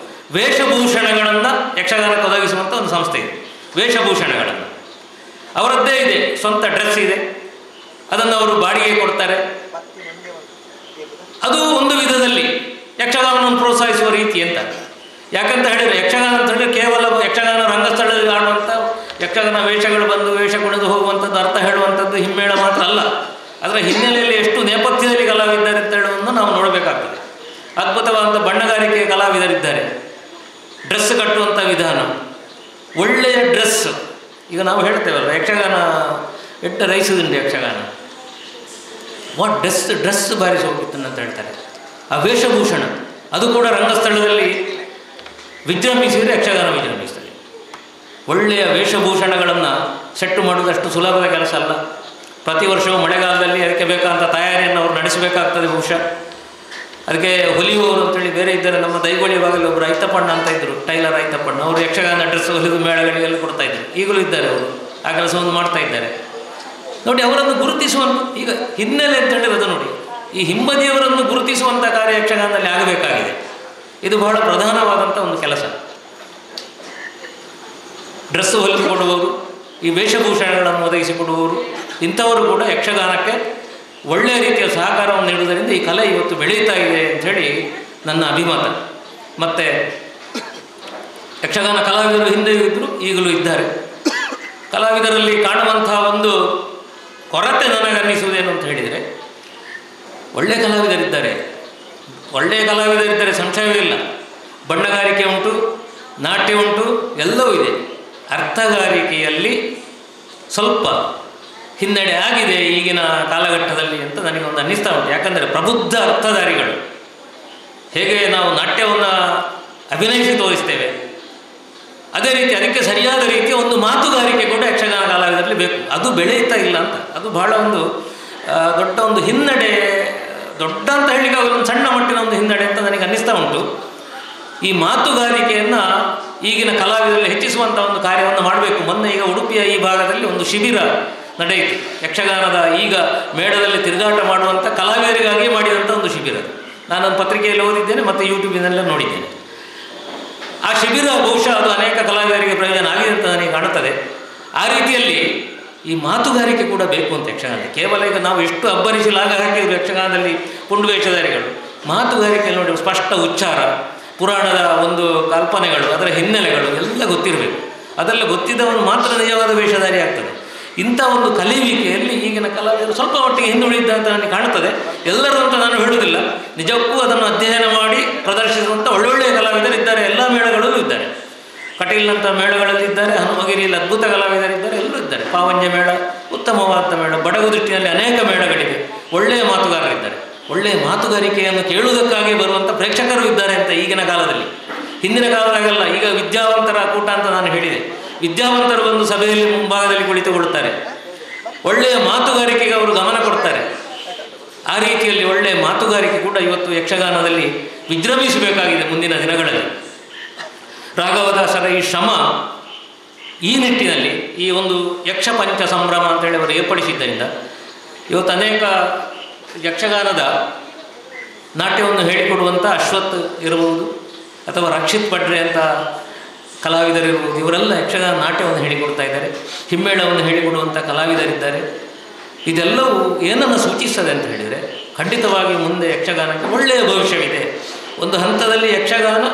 ವೇಷಭೂಷಣಗಳನ್ನು ಯಕ್ಷಗಾನಕ್ಕೆ ಒದಗಿಸುವಂಥ ಒಂದು ಸಂಸ್ಥೆ ಇದೆ. ವೇಷಭೂಷಣಗಳನ್ನು ಅವರದ್ದೇ ಇದೆ, ಸ್ವಂತ ಡ್ರೆಸ್ ಇದೆ, ಅದನ್ನು ಅವರು ಬಾಡಿಗೆ ಕೊಡ್ತಾರೆ. ಅದು ಒಂದು ವಿಧದಲ್ಲಿ ಯಕ್ಷಗಾನವನ್ನು ಪ್ರೋತ್ಸಾಹಿಸುವ ರೀತಿ ಅಂತ. ಯಾಕಂತ ಹೇಳಿದರೆ ಯಕ್ಷಗಾನ ಅಂತ ಹೇಳಿದ್ರೆ ಕೇವಲ ಯಕ್ಷಗಾನ ರಂಗಸ್ಥಳದಲ್ಲಿ ಆಡುವಂಥ ಯಕ್ಷಗಾನ ವೇಷಗಳು ಬಂದು ವೇಷ ಕುಣಿದು ಹೋಗುವಂಥದ್ದು, ಅರ್ಥ ಹೇಳುವಂಥದ್ದು, ಹಿಮ್ಮೇಳ ಮಾತ್ರ ಅಲ್ಲ. ಅದರ ಹಿನ್ನೆಲೆಯಲ್ಲಿ ಎಷ್ಟು ನೇಪಥ್ಯದಲ್ಲಿ ಕಲಾವಿದರು ಅಂತ ಹೇಳುವುದನ್ನು ನಾವು ನೋಡಬೇಕಾಗ್ತದೆ. ಅದ್ಭುತವಾದ ಬಣ್ಣಗಾರಿಕೆ ಕಲಾವಿದರಿದ್ದಾರೆ, ಡ್ರೆಸ್ ಕಟ್ಟುವಂಥ ವಿಧಾನ, ಒಳ್ಳೆಯ ಡ್ರೆಸ್. ಈಗ ನಾವು ಹೇಳ್ತೇವಲ್ಲ, ಯಕ್ಷಗಾನ ಎಟ್ಟ ರೈಸುದುಂಟು ಯಕ್ಷಗಾನ, ವಾಟ್ ಡ್ರೆಸ್ ಬಾರಿಸಿ ಹೋಗಿತ್ತು ಅಂತ ಹೇಳ್ತಾರೆ. ಆ ವೇಷಭೂಷಣ ಅದು ಕೂಡ ರಂಗಸ್ಥಳದಲ್ಲಿ ವಿಜೃಂಭಿಸಿದರೆ ಯಕ್ಷಗಾನ ವಿಜೃಂಭಿಸ್ತದೆ. ಒಳ್ಳೆಯ ವೇಷಭೂಷಣಗಳನ್ನು ಸೆಟ್ಟು ಮಾಡುವುದಷ್ಟು ಸುಲಭದ ಕೆಲಸ ಅಲ್ಲ. ಪ್ರತಿ ವರ್ಷವೂ ಮಳೆಗಾಲದಲ್ಲಿ ಅದಕ್ಕೆ ಬೇಕಾದಂಥ ತಯಾರಿಯನ್ನು ಅವರು ನಡೆಸಬೇಕಾಗ್ತದೆ. ಬಹುಶಃ ಅದಕ್ಕೆ ಹೊಲಿಯುವವರು ಅಂತೇಳಿ ಬೇರೆ ಇದ್ದಾರೆ. ನಮ್ಮ ದೈಗೋಳಿ ಭಾಗದಲ್ಲಿ ಒಬ್ಬರು ಐತಪ್ಪಣ್ಣ ಅಂತ ಇದ್ದರು, ಟೈಲರ್ ಐತಪ್ಪಣ್ಣ. ಅವರು ಯಕ್ಷಗಾನ ಡ್ರೆಸ್ ಹೊಲಿದು ಮೇಳಗಳಿಗೆಲ್ಲ ಕೊಡ್ತಾಯಿದ್ರು. ಈಗಲೂ ಇದ್ದಾರೆ ಅವರು, ಆ ಕೆಲಸವನ್ನು ಮಾಡ್ತಾ ಇದ್ದಾರೆ ನೋಡಿ. ಅವರನ್ನು ಗುರುತಿಸುವಂಥ ಈಗ ಹಿನ್ನೆಲೆ ಅಂತ ಹೇಳಿರೋದು ನೋಡಿ, ಈ ಹಿಂಬದಿಯವರನ್ನು ಗುರುತಿಸುವಂಥ ಕಾರ್ಯ ಯಕ್ಷಗಾನದಲ್ಲಿ ಆಗಬೇಕಾಗಿದೆ. ಇದು ಬಹಳ ಪ್ರಧಾನವಾದಂಥ ಒಂದು ಕೆಲಸ. ಡ್ರೆಸ್ ಹೊಲಿಸಿಕೊಡುವವರು, ಈ ವೇಷಭೂಷಣಗಳನ್ನು ಒದಗಿಸಿಕೊಡುವವರು, ಇಂಥವರು ಕೂಡ ಯಕ್ಷಗಾನಕ್ಕೆ ಒಳ್ಳೆಯ ರೀತಿಯ ಸಹಕಾರವನ್ನು ನೀಡುವುದರಿಂದ ಈ ಕಲೆ ಇವತ್ತು ಬೆಳೀತಾ ಇದೆ ಅಂಥೇಳಿ ನನ್ನ ಅಭಿಮತ. ಮತ್ತು ಯಕ್ಷಗಾನ ಕಲಾವಿದರು ಹಿಂದೆಯೂ ಇದ್ದರು, ಈಗಲೂ ಇದ್ದಾರೆ. ಕಲಾವಿದರಲ್ಲಿ ಕಾಣುವಂಥ ಒಂದು ಕೊರತೆ ನನಗನ್ನಿಸುವುದೇನು ಅಂತ ಹೇಳಿದರೆ, ಒಳ್ಳೆಯ ಕಲಾವಿದರಿದ್ದಾರೆ, ಸಂಶಯವಿಲ್ಲ. ಬಣ್ಣಗಾರಿಕೆ ಉಂಟು, ನಾಟ್ಯ ಉಂಟು, ಎಲ್ಲವೂ ಇದೆ. ಅರ್ಥಗಾರಿಕೆಯಲ್ಲಿ ಸ್ವಲ್ಪ ಹಿನ್ನಡೆ ಆಗಿದೆ ಈಗಿನ ಕಾಲಘಟ್ಟದಲ್ಲಿ ಅಂತ ನನಗೊಂದು ಅನ್ನಿಸ್ತಾ ಉಂಟು. ಯಾಕಂದರೆ ಪ್ರಬುದ್ಧ ಅರ್ಥಧಾರಿಗಳು ಹೇಗೆ ನಾವು ನಾಟ್ಯವನ್ನು ಅಭಿನಯಿಸಿ ತೋರಿಸ್ತೇವೆ, ಅದೇ ರೀತಿ ಅದಕ್ಕೆ ಸರಿಯಾದ ರೀತಿಯ ಒಂದು ಮಾತುಗಾರಿಕೆ ಕೂಡ ಯಕ್ಷಗಾನ ಕಲಾವಿದರಲ್ಲಿ ಬೇಕು. ಅದು ಬೆಳೆಯುತ್ತಾ ಇಲ್ಲ ಅಂತ, ಅದು ಬಹಳ ಒಂದು ದೊಡ್ಡ ಒಂದು ಹಿನ್ನಡೆ, ದೊಡ್ಡ ಅಂತ ಹೇಳಿಕ್ಕೆ ಒಂದು ಸಣ್ಣ ಮಟ್ಟಿನ ಒಂದು ಹಿನ್ನಡೆ ಅಂತ ನನಗೆ ಅನ್ನಿಸ್ತಾ ಉಂಟು. ಈ ಮಾತುಗಾರಿಕೆಯನ್ನು ಈಗಿನ ಕಲಾವಿದರಲ್ಲಿ ಹೆಚ್ಚಿಸುವಂಥ ಒಂದು ಕಾರ್ಯವನ್ನು ಮಾಡಬೇಕು. ಮೊನ್ನೆ ಈಗ ಉಡುಪಿಯ ಈ ಭಾಗದಲ್ಲಿ ಒಂದು ಶಿಬಿರ ನಡೆಯಿತು. ಯಕ್ಷಗಾನದ ಈಗ ಮೇಳದಲ್ಲಿ ತಿರುಗಾಟ ಮಾಡುವಂಥ ಕಲಾವಿದರಿಗಾಗಿ ಮಾಡಿದಂಥ ಒಂದು ಶಿಬಿರ. ನಾನೊಂದು ಪತ್ರಿಕೆಯಲ್ಲಿ ಓದಿದ್ದೇನೆ ಮತ್ತು ಯೂಟ್ಯೂಬಿನೆಲ್ಲ ನೋಡಿದ್ದೇನೆ. ಆ ಶಿಬಿರ ಬಹುಶಃ ಅದು ಅನೇಕ ಕಲಾವಿದರಿಗೆ ಪ್ರಯೋಜನ ಆಗಿದೆ ಅಂತ ನನಗೆ ಕಾಣುತ್ತದೆ. ಆ ರೀತಿಯಲ್ಲಿ ಈ ಮಾತುಗಾರಿಕೆ ಕೂಡ ಬೇಕು ಅಂತ ಯಕ್ಷಗಾನ. ಕೇವಲ ಈಗ ನಾವು ಎಷ್ಟು ಅಬ್ಬರಿಸಿ ಲಾಗ ಹಾಕಿದ್ರು ಯಕ್ಷಗಾನದಲ್ಲಿ ಪುಂಡು ವೇಷಧಾರಿಗಳು, ಮಾತುಗಾರಿಕೆಯಲ್ಲಿ ನೋಡಿ ಸ್ಪಷ್ಟ ಉಚ್ಚಾರ, ಪುರಾಣದ ಒಂದು ಕಲ್ಪನೆಗಳು, ಅದರ ಹಿನ್ನೆಲೆಗಳು ಎಲ್ಲ ಗೊತ್ತಿರಬೇಕು. ಅದೆಲ್ಲ ಗೊತ್ತಿದ್ದವನು ಮಾತ್ರ ನಿಜವಾದ ವೇಷಧಾರಿ ಆಗ್ತದೆ. ಇಂಥ ಒಂದು ಕಲಿಯುವಿಕೆಯಲ್ಲಿ ಈಗಿನ ಕಲಾವಿದರು ಸ್ವಲ್ಪ ಮಟ್ಟಿಗೆ ಹಿಂದುಳಿದ ಅಂತ ನನಗೆ ಕಾಣುತ್ತದೆ. ಎಲ್ಲರೂ ಅಂತ ನಾನು ಹೇಳುವುದಿಲ್ಲ, ನಿಜಕ್ಕೂ ಅದನ್ನು ಅಧ್ಯಯನ ಮಾಡಿ ಪ್ರದರ್ಶಿಸುವಂಥ ಒಳ್ಳೊಳ್ಳೆಯ ಕಲಾವಿದರಿದ್ದಾರೆ. ಎಲ್ಲ ಮೇಳಗಳಲ್ಲೂ ಇದ್ದಾರೆ. ಕಟೀಲ್ನಂಥ ಮೇಳಗಳಲ್ಲಿದ್ದಾರೆ, ಹನುಮಗಿರಿಯಲ್ಲಿ ಅದ್ಭುತ ಕಲಾವಿದರಿದ್ದಾರೆ, ಎಲ್ಲರೂ ಇದ್ದಾರೆ. ಪಾವಂಜ ಮೇಳ ಉತ್ತಮವಾದ ಮೇಳ, ಬಡಗುದಿಟ್ಟಿನಲ್ಲಿ ಅನೇಕ ಮೇಳಗಳಿವೆ. ಒಳ್ಳೆಯ ಮಾತುಗಾರರಿದ್ದಾರೆ. ಒಳ್ಳೆಯ ಮಾತುಗಾರಿಕೆಯನ್ನು ಕೇಳುವುದಕ್ಕಾಗಿ ಬರುವಂಥ ಪ್ರೇಕ್ಷಕರು ಇದ್ದಾರೆ ಅಂತ ಈಗಿನ ಕಾಲದಲ್ಲಿ. ಹಿಂದಿನ ಕಾಲದಾಗಲ್ಲ. ಈಗ ವಿದ್ಯಾವಂತರ ಕೂಟ ಅಂತ ನಾನು ಹೇಳಿದೆ. ವಿದ್ಯಾವಂತರು ಒಂದು ಸಭೆಯಲ್ಲಿ ಮುಂಭಾಗದಲ್ಲಿ ಕುಳಿತುಕೊಳ್ಳುತ್ತಾರೆ. ಒಳ್ಳೆಯ ಮಾತುಗಾರಿಕೆಗೆ ಅವರು ಗಮನ ಕೊಡ್ತಾರೆ. ಆ ರೀತಿಯಲ್ಲಿ ಒಳ್ಳೆಯ ಮಾತುಗಾರಿಕೆ ಕೂಡ ಇವತ್ತು ಯಕ್ಷಗಾನದಲ್ಲಿ ವಿಜೃಂಭಿಸಬೇಕಾಗಿದೆ ಮುಂದಿನ ದಿನಗಳಲ್ಲಿ. ರಾಘವದಾಸರ ಈ ಶ್ರಮ ಈ ನಿಟ್ಟಿನಲ್ಲಿ ಈ ಒಂದು ಯಕ್ಷ ಪಂಚ ಸಂಭ್ರಮ ಅಂತೇಳಿ ಅವರು ಏರ್ಪಡಿಸಿದ್ದರಿಂದ ಇವತ್ತು ಅನೇಕ ಯಕ್ಷಗಾನದ ನಾಟ್ಯವನ್ನು ಹೇಳಿಕೊಡುವಂಥ ಅಶ್ವಥ್ ಇರಬಹುದು ಅಥವಾ ರಕ್ಷಿತ್ ಪಡ್ರೆ ಅಂತ ಕಲಾವಿದರಿರ್ಬೋದು. ಇವರೆಲ್ಲ ಯಕ್ಷಗಾನ ನಾಟ್ಯವನ್ನು ಹೇಳಿಕೊಡ್ತಾ ಇದ್ದಾರೆ. ಹಿಮ್ಮೇಳವನ್ನು ಹೇಳಿಕೊಡುವಂಥ ಕಲಾವಿದರಿದ್ದಾರೆ. ಇದೆಲ್ಲವೂ ಏನನ್ನು ಸೂಚಿಸ್ತದೆ ಅಂತ ಹೇಳಿದರೆ, ಖಂಡಿತವಾಗಿ ಮುಂದೆ ಯಕ್ಷಗಾನಕ್ಕೆ ಒಳ್ಳೆಯ ಭವಿಷ್ಯವಿದೆ. ಒಂದು ಹಂತದಲ್ಲಿ ಯಕ್ಷಗಾನ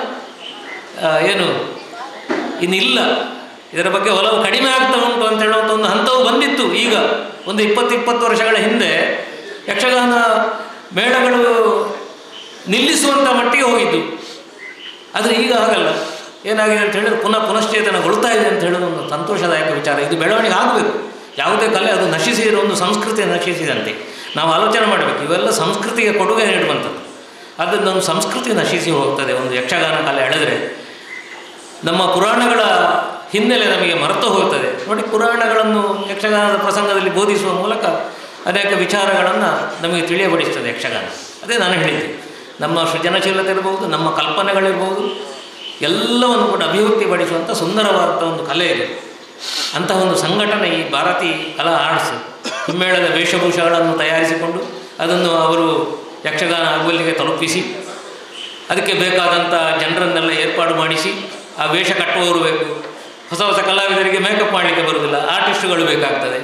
ಇನ್ನಿಲ್ಲ, ಇದರ ಬಗ್ಗೆ ಒಲವು ಕಡಿಮೆ ಆಗ್ತಾ ಉಂಟು ಅಂತ ಹೇಳುವಂಥ ಒಂದು ಹಂತವು ಬಂದಿತ್ತು. ಈಗ ಒಂದು 20 ವರ್ಷಗಳ ಹಿಂದೆ ಯಕ್ಷಗಾನ ಮೇಳಗಳು ನಿಲ್ಲಿಸುವಂಥ ಮಟ್ಟಿಗೆ ಹೋಗಿದ್ದು. ಆದರೆ ಈಗ ಹಾಗಲ್ಲ. ಏನಾಗಿದೆ ಅಂತ ಹೇಳಿದ್ರೆ ಪುನಶ್ಚೇತನಗೊಳ್ತಾ ಇದೆ ಅಂತ ಹೇಳೋದು ಒಂದು ಸಂತೋಷದಾಯಕ ವಿಚಾರ. ಇದು ಬೆಳವಣಿಗೆ ಆಗಬೇಕು. ಯಾವುದೇ ಕಲೆ ಅದು ನಶಿಸಿರೋ ಒಂದು ಸಂಸ್ಕೃತಿ ನಶಿಸಿದಂತೆ ನಾವು ಆಲೋಚನೆ ಮಾಡಬೇಕು. ಇವೆಲ್ಲ ಸಂಸ್ಕೃತಿಗೆ ಕೊಡುಗೆ ನೀಡುವಂಥದ್ದು. ಅದರಿಂದ ಒಂದು ಸಂಸ್ಕೃತಿ ನಶಿಸಿ ಹೋಗ್ತದೆ ಒಂದು ಯಕ್ಷಗಾನ ಕಲೆ ಎಳೆದರೆ. ನಮ್ಮ ಪುರಾಣಗಳ ಹಿನ್ನೆಲೆ ನಮಗೆ ಮರೆತು ಹೋಗ್ತದೆ. ನೋಡಿ, ಪುರಾಣಗಳನ್ನು ಯಕ್ಷಗಾನದ ಪ್ರಸಂಗದಲ್ಲಿ ಬೋಧಿಸುವ ಮೂಲಕ ಅನೇಕ ವಿಚಾರಗಳನ್ನು ನಮಗೆ ತಿಳಿಯಪಡಿಸ್ತದೆ ಯಕ್ಷಗಾನ. ಅದೇ ನಾನು ಹೇಳಿದ್ದೆ, ನಮ್ಮ ಸೃಜನಶೀಲತೆ ಇರ್ಬೋದು, ನಮ್ಮ ಕಲ್ಪನೆಗಳಿರ್ಬೋದು, ಎಲ್ಲವನ್ನು ಕೂಡ ಅಭಿವ್ಯಕ್ತಿಪಡಿಸುವಂಥ ಸುಂದರವಾದ ಒಂದು ಕಲೆ ಇದೆ. ಅಂತಹ ಒಂದು ಸಂಘಟನೆ ಈ ಭಾರತೀಯ ಕಲಾ ಆರ್ಟ್ಸ್ ಹಿಮ್ಮೇಳದ ವೇಷಭೂಷಗಳನ್ನು ತಯಾರಿಸಿಕೊಂಡು ಅದನ್ನು ಅವರು ಯಕ್ಷಗಾನ ಆಗುವಲ್ಲಿಗೆ ತಲುಪಿಸಿ ಅದಕ್ಕೆ ಬೇಕಾದಂಥ ಜನರನ್ನೆಲ್ಲ ಏರ್ಪಾಡು ಮಾಡಿಸಿ ಆ ವೇಷ ಕಟ್ಟುವವರು ಬೇಕು, ಹೊಸ ಹೊಸ ಕಲಾವಿದರಿಗೆ ಮೇಕಪ್ ಮಾಡಲಿಕ್ಕೆ ಬರುವುದಿಲ್ಲ, ಆರ್ಟಿಸ್ಟ್ಗಳು ಬೇಕಾಗ್ತದೆ.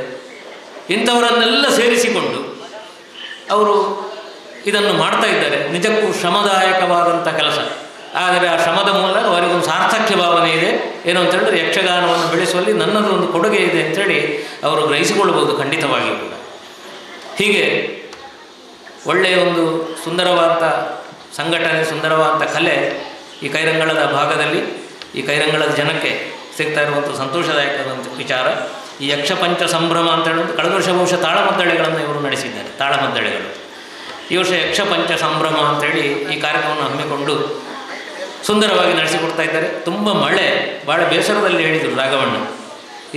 ಇಂಥವರನ್ನೆಲ್ಲ ಸೇರಿಸಿಕೊಂಡು ಅವರು ಇದನ್ನು ಮಾಡ್ತಾ ಇದ್ದಾರೆ. ನಿಜಕ್ಕೂ ಶ್ರಮದಾಯಕವಾದಂಥ ಕೆಲಸ. ಆದರೆ ಆ ಶ್ರಮದ ಮೂಲಕ ಅವರಿಗೊಂದು ಸಾರ್ಥಕ್ಯ ಭಾವನೆ ಇದೆ. ಏನು ಅಂತ ಹೇಳಿದ್ರೆ, ಯಕ್ಷಗಾನವನ್ನು ಬೆಳೆಸುವಲ್ಲಿ ನನ್ನದು ಒಂದು ಕೊಡುಗೆ ಇದೆ ಅಂಥೇಳಿ ಅವರು ಗ್ರಹಿಸಿಕೊಳ್ಳಬಹುದು ಖಂಡಿತವಾಗಿಯೂ ಕೂಡ. ಹೀಗೆ ಒಳ್ಳೆಯ ಒಂದು ಸುಂದರವಾದ ಸಂಘಟನೆ, ಸುಂದರವಾದ ಕಲೆ ಈ ಕೈರಂಗಳದ ಭಾಗದಲ್ಲಿ, ಈ ಕೈರಂಗಳದ ಜನಕ್ಕೆ ಸಿಗ್ತಾ ಇರುವಂಥ ಸಂತೋಷದಾಯಕವಾದಂಥ ವಿಚಾರ. ಈ ಯಕ್ಷಪಂಚ ಸಂಭ್ರಮ ಅಂತ ಹೇಳುವಂಥ ಕಳೆದ ವರ್ಷ ಬಹುಶಃ ತಾಳಮದ್ದಳೆಗಳನ್ನು ಇವರು ನಡೆಸಿದ್ದಾರೆ. ತಾಳಮದ್ದಳೆಗಳು ಈ ವರ್ಷ ಯಕ್ಷಪಂಚ ಸಂಭ್ರಮ ಅಂಥೇಳಿ ಈ ಕಾರ್ಯಕ್ರಮವನ್ನು ಹಮ್ಮಿಕೊಂಡು ಸುಂದರವಾಗಿ ನಡೆಸಿಕೊಡ್ತಾ ಇದ್ದಾರೆ. ತುಂಬ ಮಳೆ, ಭಾಳ ಬೇಸರದಲ್ಲಿ ಹೇಳಿದರು ರಾಘವಣ್ಣ.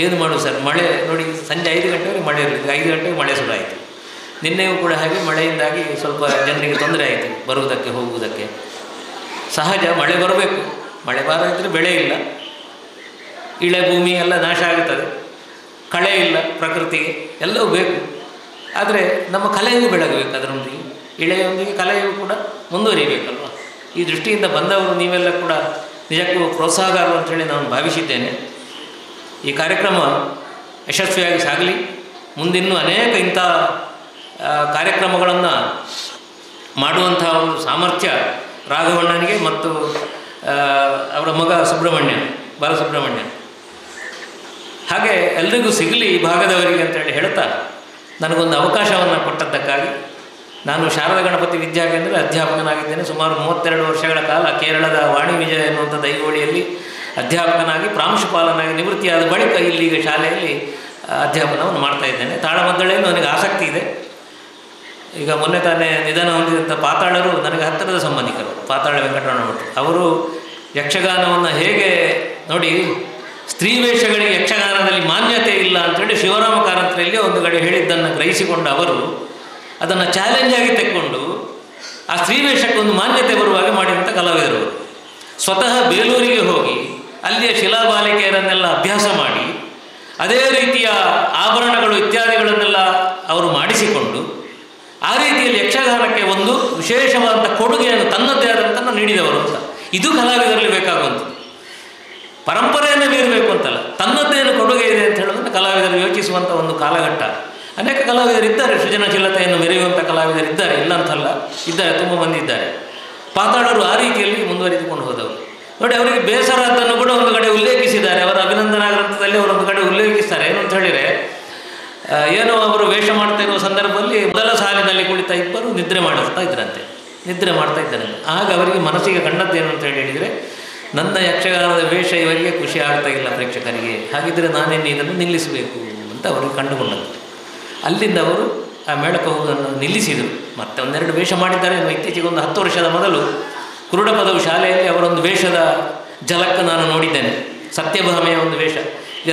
ಏನು ಮಾಡೋದು ಸರ್, ಮಳೆ ನೋಡಿ, ಸಂಜೆ 5 ಗಂಟೆವರೆಗೆ ಮಳೆ ಇರಲಿಲ್ಲ, 5 ಗಂಟೆಗೆ ಮಳೆ ಶುರು ಆಯಿತು. ನಿನ್ನೆಯೂ ಕೂಡ ಹಾಗೆ ಮಳೆಯಿಂದಾಗಿ ಸ್ವಲ್ಪ ಜನರಿಗೆ ತೊಂದರೆ ಆಯಿತು ಬರುವುದಕ್ಕೆ ಹೋಗುವುದಕ್ಕೆ. ಸಹಜ, ಮಳೆ ಬರಬೇಕು, ಮಳೆ ಬಾರದಿದ್ದರೆ ಬೆಳೆ ಇಲ್ಲ, ಇಳೆ ಭೂಮಿ ಎಲ್ಲ ನಾಶ ಆಗುತ್ತದೆ, ಕಳೆ ಇಲ್ಲ ಪ್ರಕೃತಿಗೆ, ಎಲ್ಲವೂ ಬೇಕು. ಆದರೆ ನಮ್ಮ ಕಲೆಯೂ ಬೆಳಗಬೇಕು, ಅದರೊಂದಿಗೆ ಇಳೆಯೊಂದಿಗೆ ಕಲೆಯೂ ಕೂಡ ಮುಂದುವರಿಬೇಕಲ್ವ. ಈ ದೃಷ್ಟಿಯಿಂದ ಬಂದವರು ನೀವೆಲ್ಲ ಕೂಡ ನಿಜಕ್ಕೂ ಪ್ರೋತ್ಸಾಹಗಾರರು ಅಂಥೇಳಿ ನಾನು ಭಾವಿಸಿದ್ದೇನೆ. ಈ ಕಾರ್ಯಕ್ರಮ ಯಶಸ್ವಿಯಾಗಿ ಸಾಗಲಿ. ಮುಂದಿನ್ನೂ ಅನೇಕ ಇಂಥ ಕಾರ್ಯಕ್ರಮಗಳನ್ನು ಮಾಡುವಂಥ ಒಂದು ಸಾಮರ್ಥ್ಯ ರಾಘವಣ್ಣನಿಗೆ ಮತ್ತು ಅವರ ಮಗ ಬಾಲಸುಬ್ರಹ್ಮಣ್ಯ ಹಾಗೆ ಎಲ್ರಿಗೂ ಸಿಗಲಿ ಈ ಭಾಗದವರಿಗೆ ಅಂತೇಳಿ ಹೇಳ್ತಾ, ನನಗೊಂದು ಅವಕಾಶವನ್ನು ಕೊಟ್ಟದ್ದಕ್ಕಾಗಿ ನಾನು ಶಾರದಾ ಗಣಪತಿ ವಿದ್ಯಾಕೇಂದ್ರ ಅಧ್ಯಾಪಕನಾಗಿದ್ದೇನೆ. ಸುಮಾರು 32 ವರ್ಷಗಳ ಕಾಲ ಕೇರಳದ ವಾಣಿ ವಿಜಯ ಎನ್ನುವಂಥ ದೈವೋಳಿಯಲ್ಲಿ ಅಧ್ಯಾಪಕನಾಗಿ ಪ್ರಾಂಶುಪಾಲನಾಗಿ ನಿವೃತ್ತಿಯಾದ ಬಳಿಕ ಇಲ್ಲಿಗ ಶಾಲೆಯಲ್ಲಿ ಅಧ್ಯಾಪನವನ್ನು ಮಾಡ್ತಾಯಿದ್ದೇನೆ. ತಾಳಮದ್ದಳೆಯಲ್ಲಿ ನನಗೆ ಆಸಕ್ತಿ ಇದೆ. ಈಗ ಮೊನ್ನೆ ತಾನೇ ನಿಧನ ಹೊಂದಿದಂಥ ಪಾತಾಳರು ನನಗೆ ಹತ್ತಿರದ ಸಂಬಂಧಿಕರು. ಪಾತಾಳ ವೆಂಕಟರಮಣ ಭಟ್ರು ಅವರು ಯಕ್ಷಗಾನವನ್ನು ಹೇಗೆ ನೋಡಿ, ಸ್ತ್ರೀ ವೇಷಗಳಿಗೆ ಯಕ್ಷಗಾನದಲ್ಲಿ ಮಾನ್ಯತೆ ಇಲ್ಲ ಅಂಥೇಳಿ ಶಿವರಾಮ ಕಾರಂತರಲ್ಲಿ ಒಂದು ಕಡೆ ಹೇಳಿದ್ದನ್ನು ಗ್ರಹಿಸಿಕೊಂಡ ಅವರು ಅದನ್ನು ಚಾಲೆಂಜಾಗಿ ತೆಕ್ಕೊಂಡು ಆ ಸ್ತ್ರೀ ವೇಷಕ್ಕೊಂದು ಮಾನ್ಯತೆ ಬರುವಾಗೆ ಮಾಡಿದಂಥ ಕಲಾವಿದರು. ಸ್ವತಃ ಬೇಲೂರಿಗೆ ಹೋಗಿ ಅಲ್ಲಿಯ ಶಿಲಾಬಾಲಿಕೆಯರನ್ನೆಲ್ಲ ಅಭ್ಯಾಸ ಮಾಡಿ ಅದೇ ರೀತಿಯ ಆಭರಣಗಳು ಇತ್ಯಾದಿಗಳನ್ನೆಲ್ಲ ಅವರು ಮಾಡಿಸಿಕೊಂಡು ಆ ರೀತಿಯಲ್ಲಿ ಯಕ್ಷಗಾನಕ್ಕೆ ಒಂದು ವಿಶೇಷವಾದಂಥ ಕೊಡುಗೆಯನ್ನು ತನ್ನದೇ ಆದಂಥ ನೀಡಿದವರು ಅಂತ. ಇದು ಕಲಾವಿದರಲ್ಲಿ ಬೇಕಾಗುವಂಥದ್ದು. ಪರಂಪರೆಯನ್ನು ಮೀರಬೇಕು ಅಂತಲ್ಲ, ತನ್ನದ್ದೇನು ಕೊಡುಗೆ ಇದೆ ಅಂತ ಹೇಳೋದನ್ನು ಕಲಾವಿದರು ಯೋಚಿಸುವಂಥ ಒಂದು ಕಾಲಘಟ್ಟ. ಅನೇಕ ಕಲಾವಿದರಿದ್ದಾರೆ, ಸೃಜನಶೀಲತೆಯನ್ನು ಮೆರೆಯುವಂಥ ಕಲಾವಿದರಿದ್ದಾರೆ, ಇಲ್ಲ ಅಂತಲ್ಲ, ಇದ್ದಾರೆ, ತುಂಬ ಮಂದಿ ಇದ್ದಾರೆ. ಪಾತಾಳರು ಆ ರೀತಿಯಲ್ಲಿ ಮುಂದುವರಿದುಕೊಂಡು ಹೋದವರು. ನೋಡಿ, ಅವರಿಗೆ ಬೇಸರದನ್ನು ಕೂಡ ಒಂದು ಕಡೆ ಉಲ್ಲೇಖಿಸಿದ್ದಾರೆ. ಅವರ ಅಭಿನಂದನಾ ಗ್ರಂಥದಲ್ಲಿ ಅವರೊಂದು ಕಡೆ ಉಲ್ಲೇಖಿಸ್ತಾರೆ. ಏನು ಅಂತ ಹೇಳಿದರೆ, ಏನೋ ಅವರು ವೇಷ ಮಾಡ್ತಾ ಇರುವ ಸಂದರ್ಭದಲ್ಲಿ ಮೊದಲ ಸಾಲಿನಲ್ಲಿ ಕುಳಿತ ಇಬ್ಬರು ನಿದ್ರೆ ಮಾಡ್ತಾ ಇದ್ರಂತೆ. ಆಗ ಅವರಿಗೆ ಮನಸ್ಸಿಗೆ ಕಂಡದ್ದೇನು ಅಂತ ಹೇಳಿದರೆ, ನನ್ನ ಯಕ್ಷಗಾನದ ವೇಷ ಇವರಿಗೆ ಖುಷಿ ಆಗ್ತಾ ಇಲ್ಲ ಪ್ರೇಕ್ಷಕರಿಗೆ, ಹಾಗಿದ್ದರೆ ನಾನೇನು ಇದನ್ನು ನಿಲ್ಲಿಸಬೇಕು ಅಂತ ಅವರಿಗೆ ಕಂಡುಕೊಂಡದ್ದು. ಅಲ್ಲಿಂದ ಅವರು ಆ ಮೇಳಕ್ಕೆ ಹೋಗೋದನ್ನು ನಿಲ್ಲಿಸಿದರು. ಮತ್ತೆ 1-2 ವೇಷ ಮಾಡಿದ್ದಾರೆ. ಇತ್ತೀಚೆಗೆ ಒಂದು 10 ವರ್ಷದ ಮೊದಲು ಕುರುಡಪದವು ಶಾಲೆಯಲ್ಲಿ ಅವರೊಂದು ವೇಷದ ಝಲಕ್ ನಾನು ನೋಡಿದ್ದೇನೆ. ಸತ್ಯಭಾಮೆಯ ಒಂದು ವೇಷ,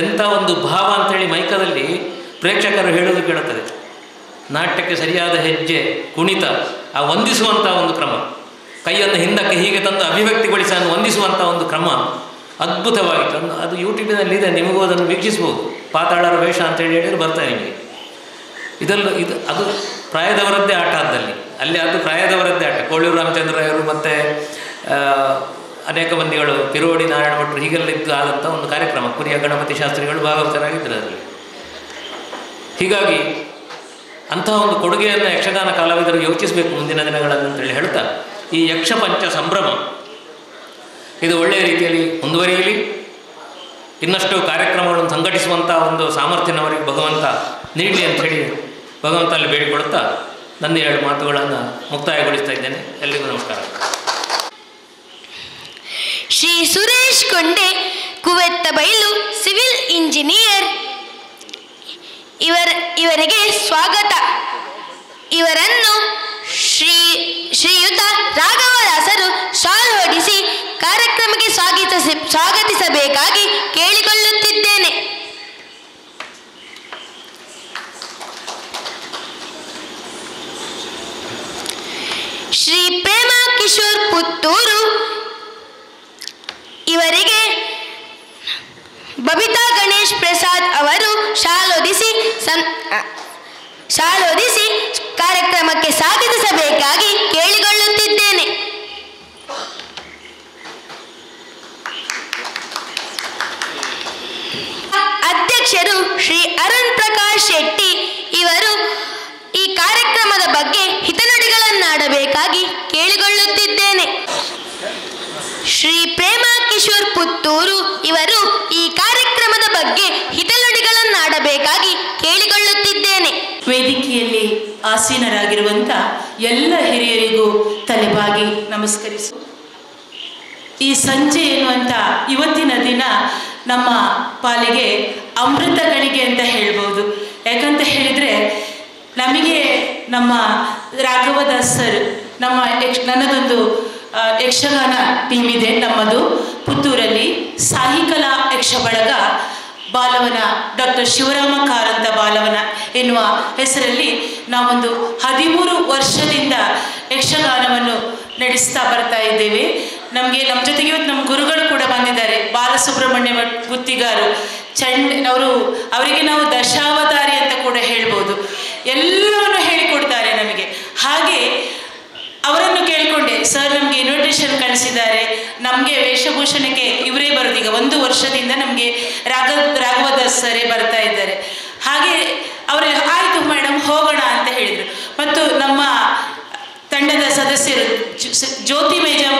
ಎಂಥ ಒಂದು ಭಾವ ಅಂಥೇಳಿ ಮೈಕದಲ್ಲಿ ಪ್ರೇಕ್ಷಕರು ಹೇಳೋದು ಕೇಳುತ್ತದೆ. ನಾಟ್ಯಕ್ಕೆ ಸರಿಯಾದ ಹೆಜ್ಜೆ, ಕುಣಿತ, ಆ ವಂದಿಸುವಂಥ ಒಂದು ಕ್ರಮ, ಕೈಯನ್ನು ಹಿಂದಕ್ಕೆ ಹೀಗೆ ತಂದು ಅಭಿವ್ಯಕ್ತಿಗೊಳಿಸಿ ವಂದಿಸುವಂಥ ಒಂದು ಕ್ರಮ ಅದ್ಭುತವಾಗಿತ್ತು. ಅದು ಯೂಟ್ಯೂಬಿನಲ್ಲಿದೆ, ನಿಮಗೂ ಅದನ್ನು ವೀಕ್ಷಿಸ್ಬೋದು. ಪಾತಾಳರ ವೇಷ ಅಂತೇಳಿ ಹೇಳಿದರೆ ಬರ್ತಾರೆ ನಿಮಗೆ. ಅದು ಪ್ರಾಯದವರದ್ದೇ ಆಟ. ಅಲ್ಲಿ ಅದು ಪ್ರಾಯದವರದ್ದೇ ಆಟ. ಕೋಳೂರು ರಾಮಚಂದ್ರರಾಯರು ಮತ್ತು ಅನೇಕ ಮಂದಿಗಳು, ಪಿರೋಡಿ ನಾರಾಯಣ ಭಟ್ರು ಹೀಗೆಲ್ಲ ಇದ್ದು ಆದಂಥ ಒಂದು ಕಾರ್ಯಕ್ರಮ. ಕುರಿಯ ಗಣಪತಿ ಶಾಸ್ತ್ರಿಗಳು ಭಾಗವತರಾಗಿದ್ದರು ಅದರಲ್ಲಿ. ಹೀಗಾಗಿ ಅಂತಹ ಒಂದು ಕೊಡುಗೆಯನ್ನು ಯಕ್ಷಗಾನ ಕಲಾವಿದರು ಯೋಚಿಸಬೇಕು ಮುಂದಿನ ದಿನಗಳಲ್ಲಿ ಅಂತೇಳಿ ಹೇಳ್ತಾ, ಈ ಯಕ್ಷಪಂಚ ಸಂಭ್ರಮ ಇದು ಒಳ್ಳೆಯ ರೀತಿಯಲ್ಲಿ ಮುಂದುವರಿಯಲಿ. ಇನ್ನಷ್ಟು ಕಾರ್ಯಕ್ರಮಗಳನ್ನು ಸಂಘಟಿಸುವಂಥ ಒಂದು ಸಾಮರ್ಥ್ಯನವರಿಗೆ ಭಗವಂತ ನೀಡಲಿ ಅಂಥೇಳಿ ಭಗವಂತನಲ್ಲಿ ಬೇಡಿಕೊಳ್ಳುತ್ತಾ ನನ್ನ 2 ಮಾತುಗಳನ್ನು ಮುಕ್ತಾಯಗೊಳಿಸ್ತಾ ಇದ್ದೇನೆ. ಎಲ್ಲಿಗೂ ನಮಸ್ಕಾರ. ಶ್ರೀ ಸುರೇಶ್ ಕೊಂಡೆ, ಕುವೆತ್ತ ಬೈಲು ಸಿವಿಲ್ ಇಂಜಿನಿಯರ್, ಇವರಿಗೆ ಸ್ವಾಗತ. ಇವರನ್ನು ಶ್ರೀಯುತ ರಾಘವದಾಸರು ಶಾಲ್ ಹೊಡಿಸಿ ಕಾರ್ಯಕ್ರಮಕ್ಕೆ ಸ್ವಾಗತಿಸಬೇಕಾಗಿ ಕೇಳಿಕೊಳ್ಳುತ್ತಾರೆ. ಪ್ರಸಾದ್ ಅವರು ಶಾಲೋದಿಸಿ ಕಾರ್ಯಕ್ರಮಕ್ಕೆ ಸ್ವಾಗತಿಸಬೇಕಾಗಿ ಕೇಳಿಕೊಳ್ಳುತ್ತಿದ್ದೇನೆ. ಅಧ್ಯಕ್ಷರು ಶ್ರೀ ಅರುಣ್ ಪ್ರಕಾಶ್ ಶೆಟ್ಟಿ ಇವರು ಈ ಕಾರ್ಯಕ್ರಮದ ಬಗ್ಗೆ ಹಿತನುಡಿಗಳನ್ನಾಡಬೇಕಾಗಿ ಕೇಳಿಕೊಳ್ಳುತ್ತಿದ್ದೇನೆ. ಶ್ರೀ ಪ್ರೇಮ ಕಿಶೋರ್ ಪುತ್ತೂರು ಇವರು ಈ ಕಾರ್ಯಕ್ರಮದ ಬಗ್ಗೆ ಹಿತನುಡಿಗಳನ್ನಾಡಬೇಕಾಗಿ ಕೇಳಿಕೊಳ್ಳುತ್ತಿದ್ದೇನೆ. ವೇದಿಕೆಯಲ್ಲಿ ಆಸೀನರಾಗಿರುವಂಥ ಎಲ್ಲ ಹಿರಿಯರಿಗೂ ತಲೆಬಾಗಿ ನಮಸ್ಕರಿಸು. ಈ ಸಂಜೆ ಎನ್ನುವಂಥ ಇವತ್ತಿನ ದಿನ ನಮ್ಮ ಪಾಲಿಗೆ ಅಮೃತ ಗಳಿಗೆ ಅಂತ ಹೇಳ್ಬೋದು. ಯಾಕಂತ ಹೇಳಿದರೆ ನಮಗೆ ನಮ್ಮ ರಾಘವದಾಸ್ ಸರ್ ನನ್ನದೊಂದು ಯಕ್ಷಗಾನ ಟೀಮ್ ಇದೆ ನಮ್ಮದು ಪುತ್ತೂರಲ್ಲಿ. ಸಾಹಿಕಲಾ ಯಕ್ಷ ಬಳಗ ಬಾಲವನ ಡಾಕ್ಟರ್ ಶಿವರಾಮ ಕಾರಂತ ಬಾಲವನ ಎನ್ನುವ ಹೆಸರಲ್ಲಿ ನಾವೊಂದು 13 ವರ್ಷದಿಂದ ಯಕ್ಷಗಾನವನ್ನು ನಡೆಸ್ತಾ ಬರ್ತಾ ಇದ್ದೇವೆ. ನಮ್ಮ ಜೊತೆಗೆ ಇವತ್ತು ನಮ್ಮ ಗುರುಗಳು ಕೂಡ ಬಂದಿದ್ದಾರೆ. ಬಾಲಸುಬ್ರಹ್ಮಣ್ಯ ಗುತ್ತಿಗಾರು ಅವರಿಗೆ ನಾವು ದಶಾವತಾರಿ ಅಂತ ಕೂಡ ಹೇಳ್ಬೋದು. ಎಲ್ಲವನ್ನು ಹೇಳಿಕೊಡ್ತಾರೆ ನಮಗೆ. ಹಾಗೆ ಅವರನ್ನು ಕೇಳಿಕೊಂಡೆ, ಸರ್ ನಮಗೆ ಇನ್ವಿಟೇಷನ್ ಕಳಿಸಿದ್ದಾರೆ, ನಮಗೆ ವೇಷಭೂಷಣಕ್ಕೆ ಇವರೇ ಬರೋದು. ಈಗ 1 ವರ್ಷದಿಂದ ನಮಗೆ ರಾಘವದಾಸ್ ಸರೇ ಬರ್ತಾ ಇದ್ದಾರೆ. ಹಾಗೆ ಅವರು ಆಯಿತು ಮೇಡಮ್ ಹೋಗೋಣ ಅಂತ ಹೇಳಿದರು. ಮತ್ತು ನಮ್ಮ ತಂಡದ ಸದಸ್ಯರು ಜ್ಯೋತಿ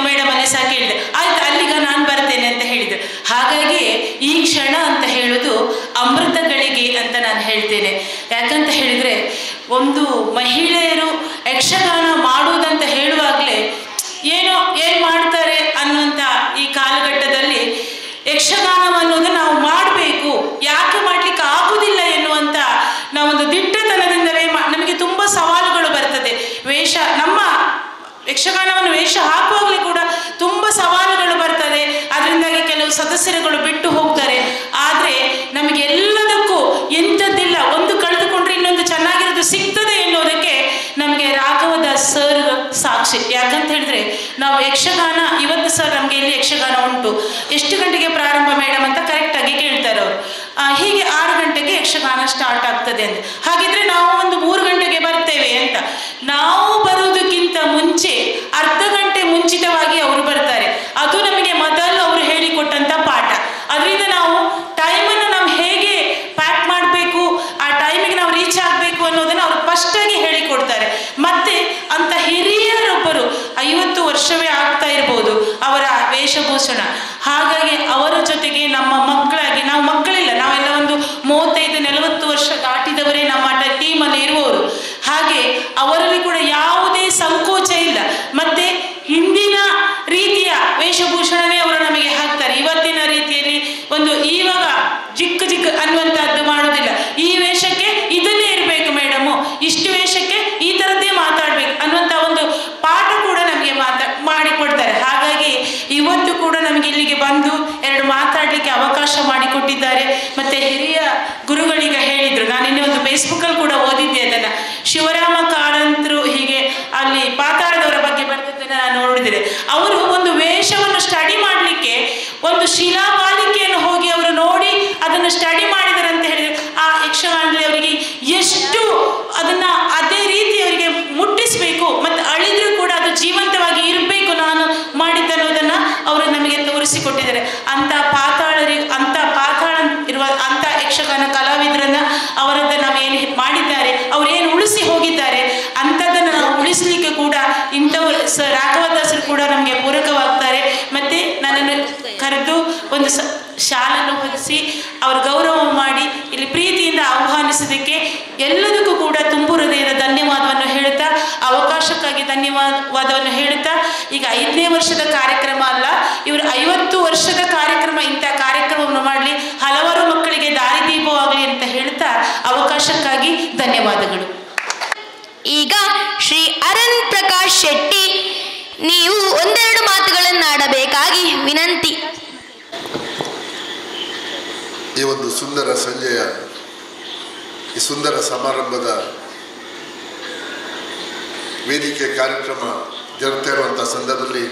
ಮೇಡಮನ್ನೇ ಸಹ ಕೇಳಿದೆ, ಆಯ್ತು ಅಲ್ಲಿಗ ನಾನು ಬರ್ತೇನೆ ಅಂತ ಹೇಳಿದರು. ಹಾಗಾಗಿ ಈ ಕ್ಷಣ ಅಂತ ಹೇಳೋದು ಅಮೃತಗಳಿಗೆ ಅಂತ ನಾನು ಹೇಳ್ತೇನೆ. ಯಾಕಂತ ಹೇಳಿದರೆ ಒಂದು ಮಹಿಳೆಯರು ಯಕ್ಷಗಾನ ಮಾಡುವುದಂತ ಹೇಳುವಾಗಲೇ ಏನು ಮಾಡ್ತಾರೆ ಅನ್ನುವಂಥ ಈ ಕಾಲಘಟ್ಟದಲ್ಲಿ ಯಕ್ಷಗಾನವನ್ನೋದು ನಾವು ಮಾಡಬೇಕು, ಯಾಕೆ ಮಾಡಲಿಕ್ಕೆ ಆಗುವುದಿಲ್ಲ ಎನ್ನುವಂಥ ನಾವೊಂದು ದಿಟ್ಟತನದಿಂದಲೇ ನಮಗೆ ತುಂಬ ಸವಾಲುಗಳು ಬರ್ತದೆ. ನಮ್ಮ ಯಕ್ಷಗಾನವನ್ನು ವೇಷ ಹಾಕುವಾಗಲೇ ಕೂಡ ತುಂಬ ಸವಾಲುಗಳು ಬರ್ತದೆ. ಅದರಿಂದಾಗಿ ಕೆಲವು ಸದಸ್ಯರುಗಳು ಬಿಟ್ಟು ಹೋಗ್ತಾರೆ. ಆದರೆ ನಮಗೆಲ್ಲದಕ್ಕೂ ಎಂಥದ್ದಿಲ್ಲ, ಒಂದು ಕಳೆದುಕೊಂಡ್ರೆ ಇನ್ನೊಂದು ಚೆನ್ನಾಗಿರೋದು ಸಿಗ್ತದೆ ಎನ್ನುವುದಕ್ಕೆ ನಮಗೆ ರಾಘವದಾಸ್ ಸರ್ ಸಾಕ್ಷಿ. ಯಾಕಂತ ಹೇಳಿದ್ರೆ ನಾವು ಯಕ್ಷಗಾನ ಇವತ್ತು ಸರ್ ನಮಗೆ ಇಲ್ಲಿ ಯಕ್ಷಗಾನ ಉಂಟು, ಎಷ್ಟು ಗಂಟೆಗೆ ಪ್ರಾರಂಭ ಮೇಡಮ್ ಅಂತ ಕರೆಕ್ಟಾಗಿ ಕೇಳ್ತಾರೆ ಅವರು. ಹೀಗೆ 6 ಗಂಟೆಗೆ ಯಕ್ಷಗಾನ ಸ್ಟಾರ್ಟ್ ಆಗ್ತದೆ ಅಂತ. ಹಾಗಿದ್ರೆ ನಾವು ಒಂದು 3 ಗಂಟೆಗೆ ಬರ್ತೇವೆ ಅಂತ. ನಾವು ಬರೋದಕ್ಕಿಂತ ಮುಂಚೆ ಅರ್ಧ ಗಂಟೆ ಮುಂಚಿತವಾಗಿ ಅವರು ಬರ್ತಾರೆ. ಅದು ನಮಗೆ ಮೊದಲು ಅವರು ಹೇಳಿಕೊಟ್ಟಂಥ ಪಾಠ. ಅದರಿಂದ ನಾವು ಟೈಮನ್ನು ನಾವು ಹೇಗೆ ಪ್ಯಾಕ್ ಮಾಡಬೇಕು, ಆ ಟೈಮಿಗೆ ನಾವು ರೀಚ್ ಆಗಬೇಕು ಅನ್ನೋದನ್ನು ಅವರು ಫಸ್ಟಾಗಿ ಹೇಳಿಕೊಡ್ತಾರೆ. ಮತ್ತೆ ಅಂತ ಹಿರಿಯರೊಬ್ಬರು 50 ವರ್ಷವೇ ಆಗ್ತಾ ಇರ್ಬೋದು ಅವರ ವೇಷಭೂಷಣ. ಹಾಗಾಗಿ ಅವರ ಜೊತೆಗೆ ನಮ್ಮ ಮಕ್ಕಳಾಗಿ, ನಾವು ಮಕ್ಕಳಿಲ್ಲ, ನಾವೆಲ್ಲ ಒಂದು 35-40 ವರ್ಷ ದಾಟಿದವರೇ ನಮ್ಮ ಟೀಮಲ್ಲಿ ಇರುವವರು. ಹಾಗೆ ಅವರಲ್ಲಿ ಕೂಡ ಯಾವುದೇ ಸಂಕೋಚ ಇಲ್ಲ. ಮತ್ತೆ ಹಿಂದಿನ ರೀತಿಯ ವೇಷಭೂಷಣವೇ ಅವರು ನಮಗೆ ಹಾಕ್ತಾರೆ. ಇವತ್ತಿನ ರೀತಿಯಲ್ಲಿ ಒಂದು ಇವಾಗ ಜಿಕ್ ಅನ್ನುವಂಥದ್ದು ಮಾಡೋದಿಲ್ಲ. ಈ ವೇಷಕ್ಕೆ ಇದನ್ನೇ ಇರಬೇಕು ಮೇಡಮು, ಇಷ್ಟು ವೇಷಕ್ಕೆ ಈ ಥರದ್ದೇ ಮಾತಾಡ್ಬೇಕು ಅನ್ನುವಂಥ ಒಂದು ಪಾಠ ಕೂಡ ನಮಗೆ ಮಾಡಿಕೊಡ್ತಾರೆ. ಹಾಗಾಗಿ ಇವತ್ತು ಕೂಡ ನಮಗೆ ಇಲ್ಲಿಗೆ ಬಂದು 2 ಮಾತಾಡಲಿಕ್ಕೆ ಅವಕಾಶ ಮಾಡಿಕೊಟ್ಟಿದ್ದಾರೆ. ಮತ್ತು ಹಿರಿಯ ಗುರುಗಳೀಗ ಹೇಳಿದರು, ನಾನಿನ್ನೇ ಒಂದು ಫೇಸ್ಬುಕ್ಕಲ್ಲಿ ಕೂಡ ಓದಿದ್ದೆ ಅದನ್ನು, ಶಿವರಾಮ ಕಾರಂತರು ಹೀಗೆ ಅಲ್ಲಿ ಪಾತಾಳದವರ ಬಗ್ಗೆ ಬರೆದದ್ದನ್ನು ನಾನು ನೋಡಿದ್ದೇನೆ. ಅವರು ಒಂದು ವೇಷವನ್ನು ಸ್ಟಡಿ ಮಾಡಲಿಕ್ಕೆ ಒಂದು ಶಿಲಾಬಾಲಿಕೆಯನ್ನು ಹೋಗಿ ಅವರು ನೋಡಿ ಅದನ್ನು ಸ್ಟಡಿ ಮಾಡಿದ್ದಾರೆ ಅಂತ ಹೇಳಿದರೆ ಆ ಯಕ್ಷಗಾನದಲ್ಲಿ ಅವರಿಗೆ ಎಷ್ಟು ಅದನ್ನು ಅದೇ ರೀತಿ ಅವರಿಗೆ ಮುಟ್ಟಿಸಬೇಕು ಮತ್ತು ಅಳಿದ್ರೂ ಕೂಡ ಅದು ಜೀವಂತವಾಗಿ ಇರಬೇಕು ನಾನು ಮಾಡಿದ್ದನ್ನೋದನ್ನು ಅವರು ನಮಗೆ ತೋರಿಸಿಕೊಟ್ಟಿದ್ದಾರೆ. ಅಂಥ ಪಾತಾಳ ಇರುವ ಅಂಥ ಯಕ್ಷಗಾನ ಕಲಾವಿದರನ್ನು ಅವರದ್ದು ನಾವು ಏನು ಮಾಡಿದ್ದಾರೆ, ಅವರೇನು ಉಳಿಸಿ ಹೋಗಿದ್ದಾರೆ ಅಂಥದ್ದನ್ನು ನಾವು ಉಳಿಸಲಿಕ್ಕೆ ಕೂಡ ಇಂಥವ್ರು ರಾಘವದಾಸರು ಕೂಡ ನಮಗೆ ಪೂರಕವಾಗ್ತಾರೆ. ಮತ್ತು ನನ್ನನ್ನು ಕರೆದು ಒಂದು ಶಾಲನ್ನು ಹೊದಿಸಿ ಅವರು ಗೌರವ ಮಾಡಿ ಇಲ್ಲಿ ಪ್ರೀತಿಯಿಂದ ಆಹ್ವಾನಿಸೋದಕ್ಕೆ ಎಲ್ಲದಕ್ಕೂ ಕೂಡ ತುಂಬು ಹೃದಯದ ಧನ್ಯವಾದವನ್ನು ಹೇಳುತ್ತಾ, ಅವಕಾಶಕ್ಕಾಗಿ ಧನ್ಯವಾದವನ್ನು ಹೇಳುತ್ತಾ, ಈಗ 5ನೇ ವರ್ಷದ ಕಾರ್ಯಕ್ರಮ ಅಲ್ಲ, ಇವರು 50 ವರ್ಷದ ಕಾರ್ಯಕ್ರಮ, ಇಂಥ ಕಾರ್ಯಕ್ರಮವನ್ನು ಮಾಡಲಿ, ಹಲವಾರು ಮಕ್ಕಳಿಗೆ ದಾರಿದೀಪವಾಗಲಿ ಅಂತ ಹೇಳ್ತಾ ಅವಕಾಶಕ್ಕಾಗಿ ಧನ್ಯವಾದಗಳು. ಈಗ ಶ್ರೀ ಅರುಣ್ ಪ್ರಕಾಶ್ ಶೆಟ್ಟಿ ನೀವು 1-2 ಮಾತುಗಳನ್ನಾಡಬೇಕಾಗಿ ವಿನಂತಿ. ಈ ಒಂದು ಸುಂದರ ಸಂಜೆಯ ಈ ಸುಂದರ ಸಮಾರಂಭದ ವೇದಿಕೆ ಕಾರ್ಯಕ್ರಮ ಜರುಗ್ತಾ ಇರುವಂಥ ಸಂದರ್ಭದಲ್ಲಿ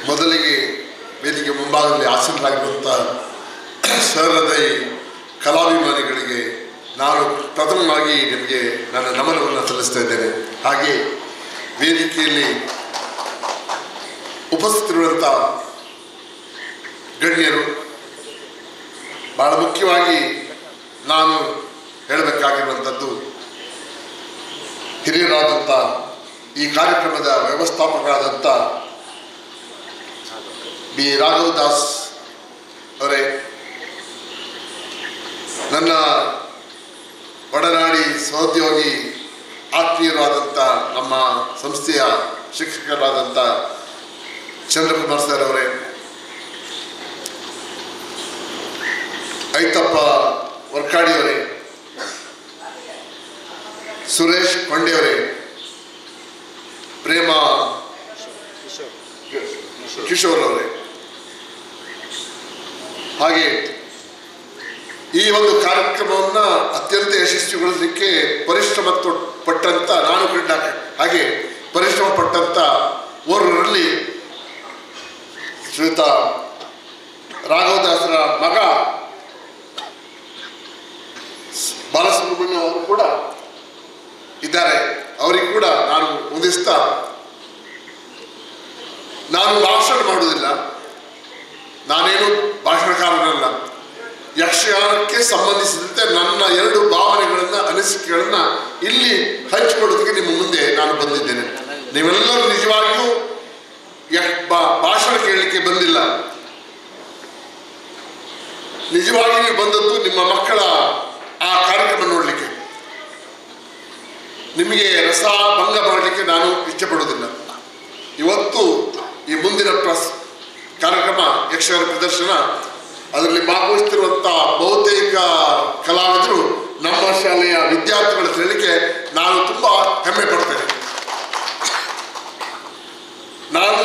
ಮೊದಲಿಗೆ ವೇದಿಕೆ ಮುಂಭಾಗದಲ್ಲಿ ಆಸೀನರಾಗಿರುವಂಥ ಸಹೃದಯಿ ಕಲಾಭಿಮಾನಿಗಳಿಗೆ ನಾನು ಪ್ರಥಮವಾಗಿ ನಿಮಗೆ ನನ್ನ ನಮನವನ್ನು ಸಲ್ಲಿಸ್ತಾ ಇದ್ದೇನೆ. ಹಾಗೆ ವೇದಿಕೆಯಲ್ಲಿ ಉಪಸ್ಥಿತರಿರುವಂಥ ಗಣ್ಯರು, ಬಹಳ ಮುಖ್ಯವಾಗಿ ನಾನು ಹೇಳಬೇಕಾಗಿರುವಂಥದ್ದು ಹಿರಿಯರಾದಂಥ ಈ ಕಾರ್ಯಕ್ರಮದ ವ್ಯವಸ್ಥಾಪಕರಾದಂಥ ಬಿ ರಾಘವ್ ದಾಸ್ ಅವರೇ, ನನ್ನ ಒಡನಾಡಿ ಸಹೋದ್ಯೋಗಿ ಆತ್ಮೀಯರಾದಂಥ ನಮ್ಮ ಸಂಸ್ಥೆಯ ಶಿಕ್ಷಕರಾದಂಥ ಚಂದ್ರಕುಮಾರ್ ಸರ್ ಅವರೇ, ಐತಪ್ಪ ವರ್ಕಾಡಿಯವರೇ, ಸುರೇಶ್ ಕೊಂಡೆಯವರೇ, ಪ್ರೇಮ ಕಿಶೋರ್ ಅವರೇ, ಹಾಗೆ ಈ ಒಂದು ಕಾರ್ಯಕ್ರಮವನ್ನು ಅತ್ಯಂತ ಯಶಸ್ವಿಗೊಳಿಸಲಿಕ್ಕೆ ಪರಿಶ್ರಮ ಪಟ್ಟಂತ ನಾನು ಹಾಗೆ ಪರಿಶ್ರಮ ಪಟ್ಟಂತ ಓರ್ವರಲ್ಲಿ ಶ್ರೀಯುತ ರಾಘವದಾಸರ ಮಗ ಬಾಲಸುಬ್ರಹ್ಮಣ್ಯ ಅವರು ಕೂಡ ಇದ್ದಾರೆ. ಅವರಿಗೆ ಕೂಡ ನಾನು ಹೊಂದಿಸ್ತಾ, ನಾನು ಭಾಷಣ ಮಾಡುವುದಿಲ್ಲ, ನಾನೇನು ಭಾಷಣಕಾರನಲ್ಲ. ಯಕ್ಷಗಾನಕ್ಕೆ ಸಂಬಂಧಿಸಿದಂತೆ ನನ್ನ 2 ಭಾವನೆಗಳನ್ನು, ಅನಿಸಿಕೆಗಳನ್ನು ಇಲ್ಲಿ ಹಂಚಿಕೊಳ್ಳೋದಕ್ಕೆ ನಿಮ್ಮ ಮುಂದೆ ನಾನು ಬಂದಿದ್ದೇನೆ. ನೀವೆಲ್ಲರೂ ನಿಜವಾಗಿಯೂ ಭಾಷಣ ಕೇಳಲಿಕ್ಕೆ ಬಂದಿಲ್ಲ, ನಿಜವಾಗಿ ನೀವು ಬಂದದ್ದು ನಿಮ್ಮ ಮಕ್ಕಳ ಆ ಕಾರ್ಯಕ್ರಮ ನೋಡಲಿಕ್ಕೆ. ನಿಮಗೆ ರಸ ಭಂಗ ಮಾಡಲಿಕ್ಕೆ ನಾನು ಇಷ್ಟಪಡುವುದಿಲ್ಲ. ಇವತ್ತು ಈ ಮುಂದಿನ ಕಾರ್ಯಕ್ರಮ ಯಕ್ಷಗಾನ ಪ್ರದರ್ಶನ, ಅದರಲ್ಲಿ ಭಾಗವಹಿಸುತ್ತಿರುವಂಥ ಬಹುತೇಕ ಕಲಾವಿದರು ನಮ್ಮ ಶಾಲೆಯ ವಿದ್ಯಾರ್ಥಿಗಳ ಹೇಳಲಿಕ್ಕೆ ನಾನು ತುಂಬ ಹೆಮ್ಮೆ ಪಡ್ತೇನೆ. ನಾನು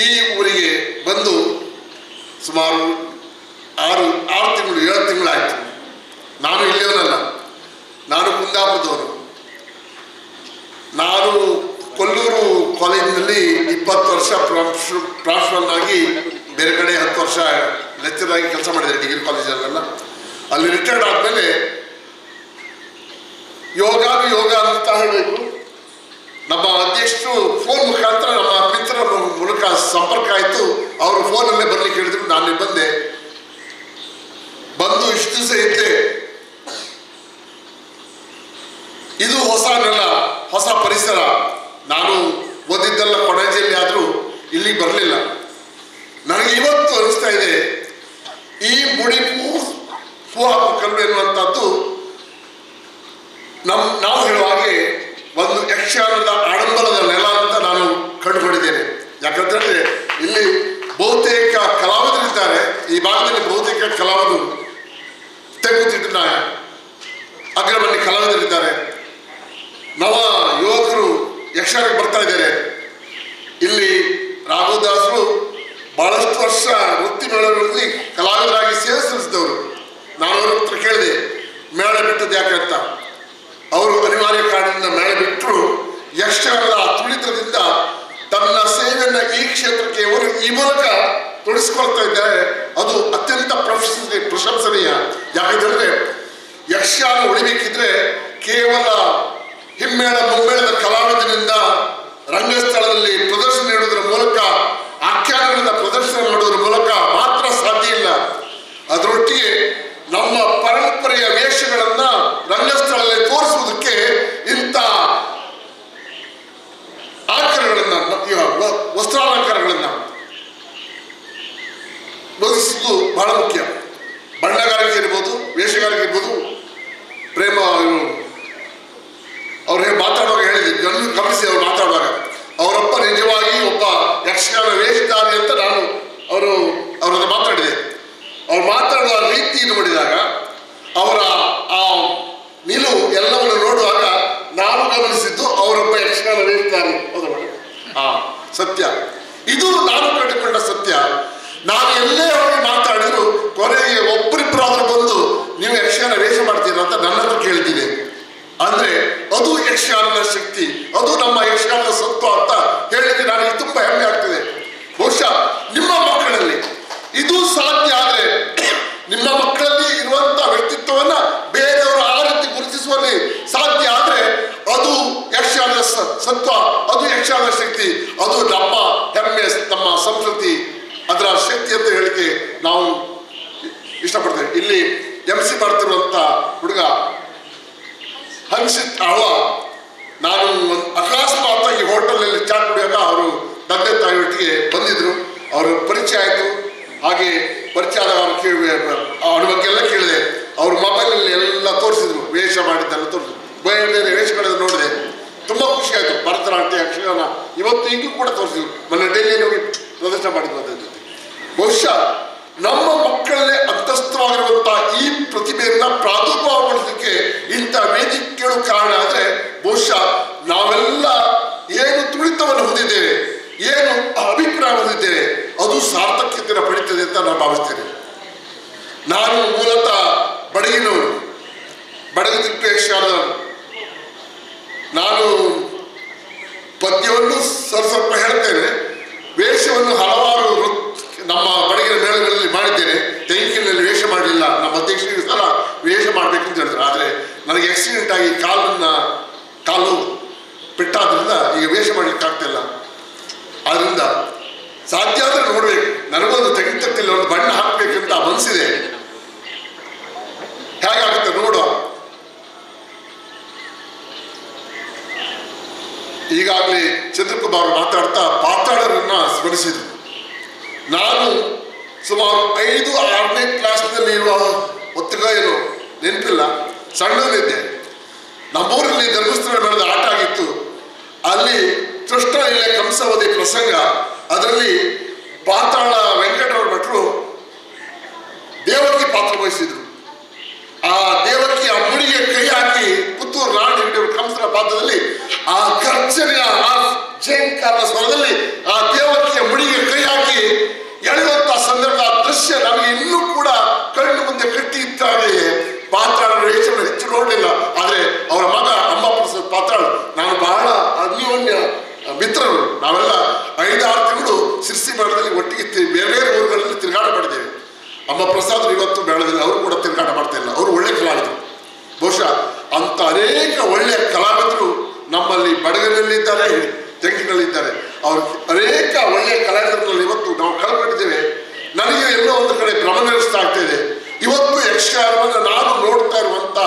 ಈ ಊರಿಗೆ ಬಂದು ಸುಮಾರು 6 ತಿಂಗಳು 7 ತಿಂಗಳಾಯಿತು. ನಾನು ಇಲ್ಲಿಯವನಲ್ಲ, ನಾನು ಕುಂದಾಪುರದವನು. ನಾನು ಕೊಲ್ಲೂರು ಕಾಲೇಜಿನಲ್ಲಿ 20 ವರ್ಷ ಪ್ರಾಂಶುಪಾಲನಾಗಿ, ಬೇರೆ ಕಡೆ 10 ವರ್ಷ ಲೆಕ್ಚರ್ ಆಗಿ ಕೆಲಸ ಮಾಡಿದೆ ಡಿಗ್ರಿ ಕಾಲೇಜಲ್ಲೆಲ್ಲ. ಅಲ್ಲಿ ರಿಟೈರ್ಡ್ ಆದಮೇಲೆ ಯೋಗ ಅಂತ ಹೇಳಬೇಕು, ನಮ್ಮ ಅಧ್ಯಕ್ಷರು ಫೋನ್ ಮುಖಾಂತರ ನಮ್ಮ ಮಿತ್ರರ ಮೂಲಕ ಸಂಪರ್ಕ ಆಯಿತು. ಅವರು ಫೋನಲ್ಲೇ ಬರಲಿಕ್ಕೆ ಹೇಳಿದ್ರು. ನಾನು ಬಂದೆ. ಬಂದು ಇಷ್ಟು ದಿವಸ ಇದ್ದೆ. ಇದು ಹೊಸ ನೆಲ, ಹೊಸ ಪರಿಸರ. ನಾನು ಓದಿದ್ದೆಲ್ಲ ಕೊಣಾಜಿಯಲ್ಲಿ, ಆದರೂ ಇಲ್ಲಿಗೆ ಬರಲಿಲ್ಲ. ನನಗೆ ಇವತ್ತು ಅನಿಸ್ತಾ ಇದೆ, ಈ ಮುಡಿ ಹೂ ಹಾಕಲು ಎನ್ನುವಂಥದ್ದು ನಾವು ಹೇಳುವ ಹಾಗೆ ಒಂದು ಯಕ್ಷಗಾನದ ಆಡಂಬರದ ನೆಲ ಅಂತ ನಾನು ಕಂಡುಕೊಂಡಿದ್ದೇನೆ. ಯಾಕಂತಂದರೆ ಇಲ್ಲಿ ಬಹುತೇಕ ಕಲಾವಿದರಿದ್ದಾರೆ. ಈ ಭಾಗದಲ್ಲಿ ಬಹುತೇಕ ಕಲಾವಿದರು, ತೆಗುತಿಟ್ಟಿನ ಅಗ್ರಮಣ್ಯ ಕಲಾವಿದರಿದ್ದಾರೆ. ನವ ಯುವಕರು ಯಕ್ಷಗಾನಕ್ಕೆ ಬರ್ತಾ ಇದ್ದಾರೆ. ಇಲ್ಲಿ ರಾಘವದಾಸರು ಬಹಳಷ್ಟು ವರ್ಷ ವೃತ್ತಿ ಮೇಳಗಳಲ್ಲಿ ಕಲಾವಿದರಾಗಿ ಸೇವೆ ಸಲ್ಲಿಸಿದವರು. ನಾನು ಅವ್ರ ಹತ್ರ ಕೇಳಿದೆ, ಮೇಳ ಬಿಟ್ಟದ್ದು ಯಾಕೆ ಅಂತ. ಅವರು ಅನಿವಾರ್ಯ ಕಾರಣದಿಂದ ಮೇಳ ಬಿಟ್ಟರು. ಯಕ್ಷಗಾನದ ತುಳಿತದಿಂದ ತನ್ನ ಸೇವೆಯನ್ನು ಈ ಕ್ಷೇತ್ರಕ್ಕೆ ಅವರು ಈ ಮೂಲಕ ತೊಡಗಿಸ್ಕೊಳ್ತಾ ಇದ್ದಾರೆ. ಅದು ಅತ್ಯಂತ ಪ್ರಶಂಸನೀಯ. ಯಾಕಂದರೆ ಯಕ್ಷಗಾನ ಉಳಿಬೇಕಿದ್ರೆ ಕೇವಲ ಹಿಮ್ಮೇಳ ಮುಮ್ಮೇಳದ ಕಲಾವಿದರಿಂದ ರಂಗಸ್ಥಳದಲ್ಲಿ ಪ್ರದರ್ಶನ ನೀಡುವುದರ ಮೂಲಕ, ಆಖ್ಯಾನಗಳಿಂದ ಪ್ರದರ್ಶನ ಮಾಡುವುದರ ಮೂಲಕ ಮಾತ್ರ ಸಾಧ್ಯ ಇಲ್ಲ. ಅದರೊಟ್ಟಿಗೆ ನಮ್ಮ ಪರಂಪರೆಯ ವೇಷಗಳನ್ನು ರಂಗಸ್ಥಳದಲ್ಲಿ ತೋರಿಸುವುದಕ್ಕೆ ಇಂಥ ಆಕರಗಳನ್ನು, ವಸ್ತ್ರಾಲಂಕಾರಗಳನ್ನು ಬೋಧಿಸುವುದು ಬಹಳ ಮುಖ್ಯ. ಬಣ್ಣಗಾರಿಕೆ ಇರ್ಬೋದು, ವೇಷಗಾರಿಕೆ ಇರ್ಬೋದು. ಪ್ರೇಮ ಅವ್ರು ಮಾತಾಡುವಾಗ ಹೇಳಿದ್ರು, ಗಮನಿಸಿ ಅವ್ರು ಮಾತಾಡುವಾಗ, ಅವರಪ್ಪ ನಿಜವಾಗಿ ಒಬ್ಬ ಯಕ್ಷಗಾನ ವೇಷಧಾರಿ ಅಂತ ನಾನು ಅವರನ್ನು ಮಾತಾಡಿದೆ. ಅವ್ರು ಮಾತಾಡುವ ರೀತಿ ನೋಡಿದಾಗ, ಅವರ ಆ ನಿಲುವು ಎಲ್ಲವನ್ನು ನೋಡುವಾಗ ನಾನು ಗಮನಿಸಿದ್ದು ಅವರೊಬ್ಬ ಯಕ್ಷಗಾನ ವೇಷಧಾರಿ. ಸತ್ಯ, ಇದು ನಾನು ಕಂಡುಕೊಂಡ ಸತ್ಯ. ನಾನು ಎಲ್ಲೇ ಹೋಗಿ ಮಾತಾಡಿದ್ರು ಕೊನೆಗೆ ಒಬ್ಬರಿಬ್ಬರಾದ್ರೂ ಬಂದು ನೀವು ಯಕ್ಷಗಾನ ವೇಷ ಮಾಡ್ತೀರ ಅಂತ ನನ್ನ ಹತ್ರ ಕೇಳ್ತಿದೆ. ಅಂದ್ರೆ ಅದು ಯಕ್ಷಗಾನದ ಶಕ್ತಿ, ಅದು ನಮ್ಮ ಯಕ್ಷಗಾನದ ಸತ್ವ ಅಂತ ಹೇಳಲಿಕ್ಕೆ ನನಗೆ ತುಂಬಾ ಹೆಮ್ಮೆ ಆಗ್ತದೆ. ಬಹುಶಃ ನಿಮ್ಮ ಮಕ್ಕಳಲ್ಲಿ ಇದು ಸಾಧ್ಯ ಆದರೆ, ನಿಮ್ಮ ಮಕ್ಕಳಲ್ಲಿ ಇರುವಂತ ಸತ್ವ, ಅದು ಯಕ್ಷಗಾನ ಶಕ್ತಿ, ಅದು ನಮ್ಮ ಹೆಮ್ಮೆ, ನಮ್ಮ ಸಂಸ್ಕೃತಿ, ಅದರ ಶಕ್ತಿ ಅಂತ ಹೇಳಿಕೆ ನಾವು ಇಷ್ಟಪಡ್ತೇವೆ. ಇಲ್ಲಿ MC ಮಾಡ್ತಿರುವಂಥ ಹುಡುಗ ಹನ್ಸಿತ್ ಆಳ್ವ, ನಾನು ಅಕಸ್ಮಾತಾಗಿ ಹೋಟೆಲ್ನಲ್ಲಿ ಚಾಟ್ ಕುಡಿಯುವಾಗ ಅವರು ತಂದೆ ತಾಯಿಯೊಟ್ಟಿಗೆ ಬಂದಿದ್ರು. ಅವರು ಪರಿಚಯ ಆಯಿತು. ಹಾಗೆ ಪರಿಚಯ ಆದಾಗ ಅವ್ರ ಬಗ್ಗೆ ಎಲ್ಲ ಕೇಳಿದೆ. ಅವ್ರ ಮೊಬೈಲಲ್ಲಿ ಎಲ್ಲ ತೋರಿಸಿದ್ರು, ವೇಷ ಮಾಡಿದ್ದೆಲ್ಲ ತೋರಿಸಿದ್ರು. ಬೇರೆ ಬೇರೆ ವೇಷಗಳೆಲ್ಲ ನೋಡಿದೆ, ತುಂಬ ಖುಷಿ ಆಯಿತು. ಭರತನಾಟ್ಯ, ಯಕ್ಷಗಾನ ಇವತ್ತು ಈಗಲೂ ಕೂಡ ತೋರಿಸಿದ್ರು. ಮೊನ್ನೆ ಡೈಲಿಯಲ್ಲಿ ಹೋಗಿ ಪ್ರದರ್ಶನ ಮಾಡಿದ್ರು ಅದರ ಜೊತೆ. ಬಹುಶಃ ನಮ್ಮ ಮಕ್ಕಳಲ್ಲೇ ಅಂತಸ್ಥವಾಗಿರುವಂಥ ಈ ಪ್ರತಿಭೆಯನ್ನು ಪ್ರಾದುರ್ಭಾವಗೊಳಿಸಲಿಕ್ಕೆ ಇಂಥ ವೇದಿಕೆಗಳು ಕಾರಣ ಆದರೆ ಬಹುಶಃ ನಾವೆಲ್ಲ ಏನು ತುಳಿತವನ್ನು ಹೊಂದಿದ್ದೇವೆ, ಏನು ಅಭಿಪ್ರಾಯ ಹೊಂದಿದ್ದೇವೆ, ಅದು ಸಾರ್ಥಕ್ಯತೆಯನ್ನು ಪಡೀತದೆ ಅಂತ ನಾನು ಭಾವಿಸ್ತೇನೆ. ನಾನು ಮೂಲತಃ ಬಡಗಿನವನು, ಬಡಗದಿಟ್ಟು ಯಕ್ಷಗಾನದವನು. ನಾನು ಪದ್ಯವನ್ನು ಸ್ವಲ್ಪ ಹೇಳ್ತೇನೆ. ವೇಷವನ್ನು ಹಲವಾರು ನಮ್ಮ ಬಡಗಿನ ಮೇಳಗಳಲ್ಲಿ ಮಾಡಿದ್ದೇನೆ. ತೆಂಕಿನಲ್ಲಿ ವೇಷ ಮಾಡಲಿಲ್ಲ. ನಮ್ಮ ಅಧ್ಯಕ್ಷರಿಗೆ ಸಲ ವೇಷ ಮಾಡಬೇಕಂತ ಹೇಳಿದ್ರು. ಆದರೆ ನನಗೆ ಆಕ್ಸಿಡೆಂಟ್ ಆಗಿ ಕಾಲು ಪೆಟ್ಟಾದ್ರಿಂದ ಈಗ ವೇಷ ಮಾಡಲಿಕ್ಕೆ ಆಗ್ತಿಲ್ಲ. ಆದ್ದರಿಂದ ಸಾಧ್ಯ ಆದರೆ ನೋಡ್ಬೇಕು, ನನಗೊಂದು ತೆಗಿತಕ್ತಿಲ್ಲ, ಒಂದು ಬಣ್ಣ ಹಾಕಬೇಕಂತ ಮನಸ್ಸಿದೆ. ಹೇಗಾಗುತ್ತೆ ನೋಡುವ. ಈಗಾಗಲೇ ಚಂದ್ರಕುಮಾರ್ ಮಾತಾಡ್ತಾ ಪಾತಾಳರನ್ನ ಸ್ಮರಿಸಿದ್ರು. ನಾನು ಸುಮಾರು 5-6ನೇ ಕ್ಲಾಸ್ನಲ್ಲಿ ಇರುವ ಹೊತ್ತಿಗೆ ಏನು ನೆನಪಿಲ್ಲ, ಸಣ್ಣನಿದ್ದೆ. ನಮ್ಮೂರಲ್ಲಿ ಧರ್ಮಸ್ಥಳ ನಡೆದ ಆಟ ಆಗಿತ್ತು. ಅಲ್ಲಿ ಕೃಷ್ಣ ಇಲ್ಲೇ ಕಂಸವಧಿ ಪ್ರಸಂಗ. ಅದರಲ್ಲಿ ಪಾತಾಳ ವೆಂಕಟರಮಣ ಭಟ್ರು ದೇವಕಿ ಪಾತ್ರ ವಹಿಸಿದ್ರು. ಆ ದೇವಕಿ ಆ ಮುಡಿಗೆ ಕೈ ಹಾಕಿ ಪುತ್ತೂರು ರಾಣಿ ಕಂಸನ ಪಾತ್ರದಲ್ಲಿ ಆ ಗರ್ಜನೆಯ ಆ ಜೇಂಕಾರ ಸ್ವರದಲ್ಲಿ ಆ ದೇವಕಿಯ ಮುಡಿಗೆ ಕೈ ಹಾಕಿ ಎಳೆದಂತ ಸಂದರ್ಭ, ಆ ದೃಶ್ಯ ನನಗೆ ಇನ್ನೂ ಕೂಡ ಕಣ್ಣು ಮುಂದೆ ಕಟ್ಟಿ ಇತ್ತಾಗೆಯೇ. ಪಾತಾಳ ವೇಷವನ್ನು ಹೆಚ್ಚು ನೋಡಲಿಲ್ಲ. ಆದರೆ ಅವರ ಮಗ ಅಂಬಾಪ್ರಸಾದ್ ಪಾತಾಳ ನಾನು ಬಹಳ ಅನ್ಯೋನ್ಯ ಮಿತ್ರರು. ನಾವೆಲ್ಲ 5-6 ತಿಂಗಳು ಸಿರ್ಸಿ ಮೇಳದಲ್ಲಿ ಒಟ್ಟಿಗೆ ಬೇರೆ ಬೇರೆ ಊರುಗಳಲ್ಲಿ ತಿರುಗಾಟ ಮಾಡಿದ್ದೇವೆ. ಅಂಬಾಪ್ರಸಾದ್ ಇವತ್ತು ಮೇಳದಲ್ಲಿ ಅವರು ಕೂಡ ತಿರುಗಾಟ ಮಾಡ್ತಾ ಇಲ್ಲ. ಅವರು ಒಳ್ಳೆ ಕಲಾವಿದರು. ಬಹುಶಃ ಅಂಥ ಅನೇಕ ಒಳ್ಳೆಯ ಕಲಾವಿದರು ನಮ್ಮಲ್ಲಿ ಬಡಗನಲ್ಲಿದ್ದಾರೆ, ತೆಂಗಿನಲ್ಲಿದ್ದಾರೆ. ಅವರು ಅನೇಕ ಒಳ್ಳೆಯ ಕಲಾವಿದರಲ್ಲಿ ಇವತ್ತು ನಾವು ಕಳ್ಕೊಂಡಿದ್ದೇವೆ. ನನಗೆ ಎಲ್ಲೋ ಒಂದು ಕಡೆ ಭ್ರಮ ನಡೆಸ್ತಾ ಆಗ್ತಾಯಿದೆ. ಇವತ್ತು ಯಕ್ಷಗಾನವನ್ನು ನಾನು ನೋಡ್ತಾ ಇರುವಂಥ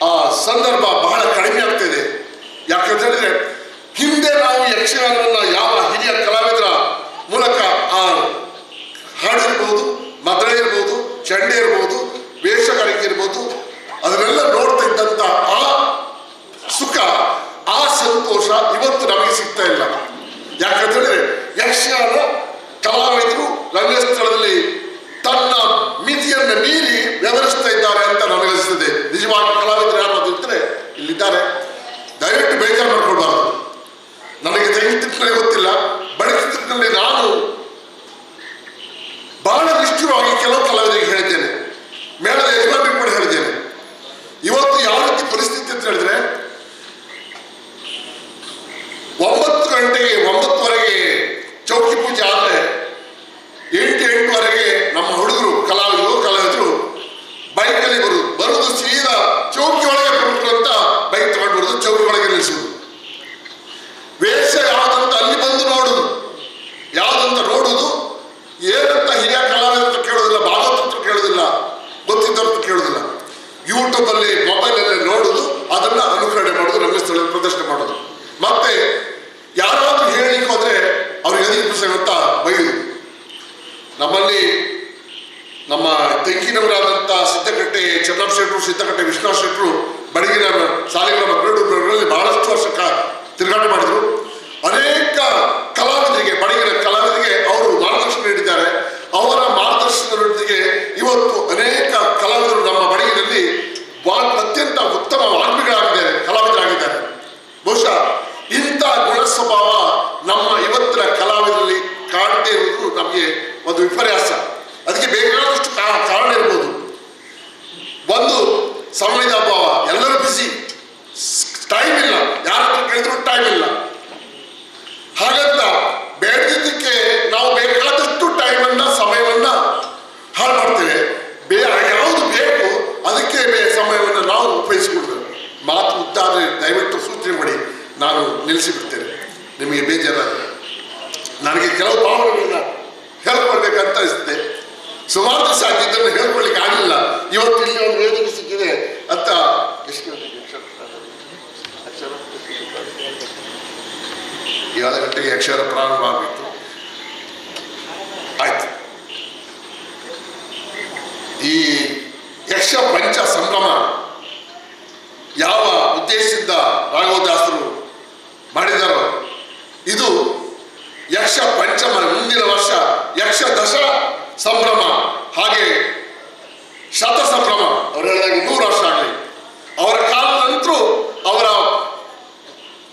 ಆ ಸಂದರ್ಭ ಬಹಳ ಕಡಿಮೆ ಆಗ್ತಾಯಿದೆ. ಯಾಕಂತ ಹೇಳಿದ್ರೆ ಹಿಂದೆ ನಾವು ಯಕ್ಷಗಾನವನ್ನು ಯಾವ ಹಿರಿಯ ಕಲಾವಿದರ ಮೂಲಕ ಆ ಹಾಡಿರ್ಬೋದು, ಮದ್ದಳೆ ಇರ್ಬೋದು, ಚಂಡೆ ಇರ್ಬೋದು, ವೇಷಗಾರಿಕೆ ಇರ್ಬೋದು, ಅದನ್ನೆಲ್ಲ ನೋಡ್ತಾ ಇದ್ದಂಥ ಆ ಸುಖ, ಆ ಸಂತೋಷ ಇವತ್ತು ನಮಗೆ ಸಿಗ್ತಾ ಇಲ್ಲ. ಯಾಕಂತೇಳಿದ್ರೆ ಯಕ್ಷಗಾನ ಕಲಾವಿದರು ರಂಗಸ್ಥಳದಲ್ಲಿ ತನ್ನ ಮಿತಿಯನ್ನು ಮೀರಿ ವ್ಯವಹರಿಸ್ತಾ ಇದ್ದಾರೆ ಅಂತ ನನಗನಿಸ್ತದೆ. ನಿಜವಾಗಿ ಕಲಾವಿದರು ಯಾರು ಇದ್ದರೆ ಇಲ್ಲಿದ್ದಾರೆ, ದಯವಿಟ್ಟು ಬೇಜಾರು ಮಾಡ್ಕೊಳ್ಬಾರ್ದು. ನನಗೆ ತೆಂಗಿನಲ್ಲಿ ಗೊತ್ತಿಲ್ಲ, ಬಡಗಿನಲ್ಲಿ ನಾನು ಬಹಳ ನಿಷ್ಠುರವಾಗಿ ಕೆಲವು ಕಲಾವಿದರಿಗೆ ಹೇಳಿದ್ದೇನೆ, ಮೇಳದ ಯಜಮಾನರಿಗೆ ಕೂಡ ಹೇಳಿದ್ದೇನೆ. ಇವತ್ತು ಯಾವ ರೀತಿ ಪರಿಸ್ಥಿತಿ ಅಂತ ಹೇಳಿದ್ರೆ 9 ಗಂಟೆಗೆ 9ವರೆಗೆ ಚೌಕಿ ಪೂಜೆ ಆದರೆ 8-8ವರೆಗೆ ನಮ್ಮ ಹುಡುಗರು ಕಲಾವಿದರು ಬೈಕಲ್ಲಿ ಬರುವುದು ಸೀದಾ ಚೌಕಿ ಒಳಗೆ ಬರುವುದು ಅಂತ ಬೈಕ್ ತಗೊಂಡು ಬರುವುದು, ಚೌಕಿ ಒಳಗೆ ನಿಲ್ಲಿಸುವುದು. ವೇಷ ಯಾವುದಂತ ಅಲ್ಲಿ ಬಂದು ನೋಡುದು, ಯಾವುದಂತ ನೋಡುವುದು, ಏನಂತ ಹಿರಿಯ ಕಲಾವಿದ ಕೇಳೋದಿಲ್ಲ, ಭಾಗವತ ಕೇಳೋದಿಲ್ಲ, ಗೊತ್ತಿದ್ದವ್ರ ಕೇಳೋದಿಲ್ಲ. ಯೂಟ್ಯೂಬಲ್ಲಿ ಮೊಬೈಲಲ್ಲಿ ನೋಡುದು, ಅದನ್ನ ಅನುಕರಣೆ ಮಾಡೋದು, ರಂಗಸ್ಥಳದಲ್ಲಿ ಪ್ರದರ್ಶನ ಮಾಡೋದು. ಮತ್ತೆ ಯಾರಾದ್ರೂ ಹೇಳಲಿಕ್ಕೆ ಹೋದ್ರೆ ಅವ್ರಿಗೆ ಅಧಿಕ ಅಂತ ಬೈಯುವುದು. ನಮ್ಮಲ್ಲಿ ನಮ್ಮ ತೆಂಕಿನವರಾದಂಥ ಸಿದ್ದಕಟ್ಟೆ ಚೆನ್ನಪ್ಪ ಶೆಟ್ಟರು, ಸಿದ್ದಕಟ್ಟೆ ವಿಶ್ವನಾಥ್ ಶೆಟ್ಟರು ಬಡಗಿನ ಶಾಲೆಗಳ ಮಕ್ಕಳು ಬಹಳಷ್ಟು ವರ್ಷ ತಿರುಗಾಟ ಮಾಡಿದರು. ಅನೇಕ ಕಲಾವಿದರಿಗೆ, ಬಡಗಿನ ಕಲಾವಿದರಿಗೆ ಅವರು ಮಾರ್ಗದರ್ಶನ ನೀಡಿದ್ದಾರೆ. ಅವರ ಮಾರ್ಗದರ್ಶನದೊಂದಿಗೆ ಇವತ್ತು ಅನೇಕ ಕಲಾವಿದರು ನಮ್ಮ ಬಡಗಿನಲ್ಲಿ ಅತ್ಯಂತ ಉತ್ತಮ ಕಲಾವಿದರಾಗಿದ್ದಾರೆ. ಬಹುಶಃ ಇಂಥ ಗುಣ ಸ್ವಭಾವ ನಮ್ಮ ಇವತ್ತಿನ ಕಲಾವಿದರಲ್ಲಿ ಕಾಣದೇ ಇರುವುದು ನಮಗೆ ಒಂದು ವಿಪರ್ಯಾಸ. ಅದಕ್ಕೆ ಬೇಕಾದಷ್ಟು ಕಾರಣ ಇರ್ಬೋದು. ಒಂದು ಸಮಯದ ಅಭಾವ, ಎಲ್ಲರೂ ಬಿಸಿ, ಟೈಮ್ ಇಲ್ಲ, ಯಾರತ್ರ ಕೇಳಿದ್ರು ಟೈಮ್ ಇಲ್ಲ. ಹಾಗಂತ ಬೇಡದಿದ್ದಕ್ಕೆ ನಾವು ಬೇಕಾದಷ್ಟು ಟೈಮನ್ನು, ಸಮಯವನ್ನ ಹಾಳು ಮಾಡ್ತೇವೆ. ಯಾವುದು ಬೇಕು ಅದಕ್ಕೆ ಸಮಯವನ್ನು ನಾವು ಉಪಯೋಗಿಸಿಕೊಳ್ತೇವೆ. ಮಾತು ಉದ್ದಾದ್ರೆ ದಯವಿಟ್ಟು ಸೂಚನೆ ಮಾಡಿ. ನಾನು ನಿಲ್ಲಿಸಿಬಿಡ್ತೇನೆ. ನಿಮಗೆ ಬೇಜಾರಾದರೆ ನನಗೆ ಕೆಲವು ಭಾವನೆಗಳನ್ನ ಹೇಳ್ಕೊಳ್ಬೇಕಂತ ಅನಿಸುತ್ತೆ. ಸುಮಾರು ದಿವಸ ಆಗಿದ್ದನ್ನು ಹೇಳ್ಕೊಳ್ಳಿಕ್ಕೆ ಆಗಲಿಲ್ಲ. ಇವತ್ತು ಇಲ್ಲಿ ಒಂದು ವೇದಿಕೆ ಸಿಕ್ಕಿದೆ ಅಂತ ಎಷ್ಟು 7 ಗಂಟೆಗೆ ಅಕ್ಷರ ಪ್ರಾರಂಭ ಆಗಿತ್ತು. ಆಯ್ತು. ಈ ಯಕ್ಷ ಪಂಚ ಸಂಭ್ರಮ ಯಾವ ಉದ್ದೇಶದಿಂದ ರಾಘವದಾಸರು ಮಾಡಿದಾರೋ ಇದು ಯಕ್ಷ ಪಂಚಮ. ಮುಂದಿನ ವರ್ಷ ಯಕ್ಷ ದಶ ಸಂಭ್ರಮ, ಹಾಗೆ ಶತ ಸಂಭ್ರಮ. ಅವ್ರು ಹೇಳಿದಾಗ 100 ವರ್ಷ ಆಗಲಿ. ಅವರ ಕಾಲದ ನಂತರ ಅವರ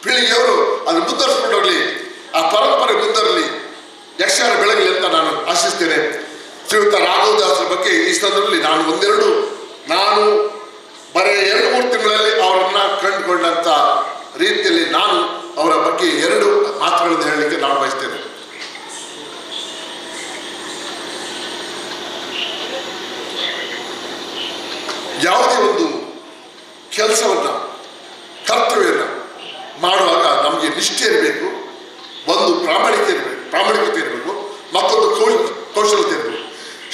ಪೀಳಿಗೆಯವರು ಅದನ್ನು ಮುಂದುವರಿಸ್ಕೊಂಡು ಹೋಗಲಿ, ಆ ಪರಂಪರೆ ಮುಂದರಲಿ, ಯಕ್ಷಗಾನ ಬೆಳಗಲಿ ಅಂತ ನಾನು ಆಶಿಸ್ತೇನೆ. ಶ್ರೀಯುತ ರಾಘವದಾಸರ ಬಗ್ಗೆ ಈ ಸಂದರ್ಭದಲ್ಲಿ ನಾನು ಬರೀ 2-3 ತಿಂಗಳಲ್ಲಿ ಅವರನ್ನ ಕಂಡುಕೊಂಡಂತ ರೀತಿಯಲ್ಲಿ ನಾನು ಅವರ ಬಗ್ಗೆ 2 ಮಾತುಗಳನ್ನು ಹೇಳಲಿಕ್ಕೆ ನಾನು ಬಯಸ್ತೇನೆ. ಯಾವುದೇ ಒಂದು ಕೆಲಸವನ್ನ, ಕರ್ತವ್ಯವನ್ನ ಮಾಡುವಾಗ ನಮಗೆ ನಿಷ್ಠೆ ಇರಬೇಕು, ಒಂದು ಪ್ರಾಮಾಣಿಕತೆ ಇರಬೇಕು, ಮತ್ತೊಂದು ಕೌಶಲ್ಯತೆ ಇರಬೇಕು.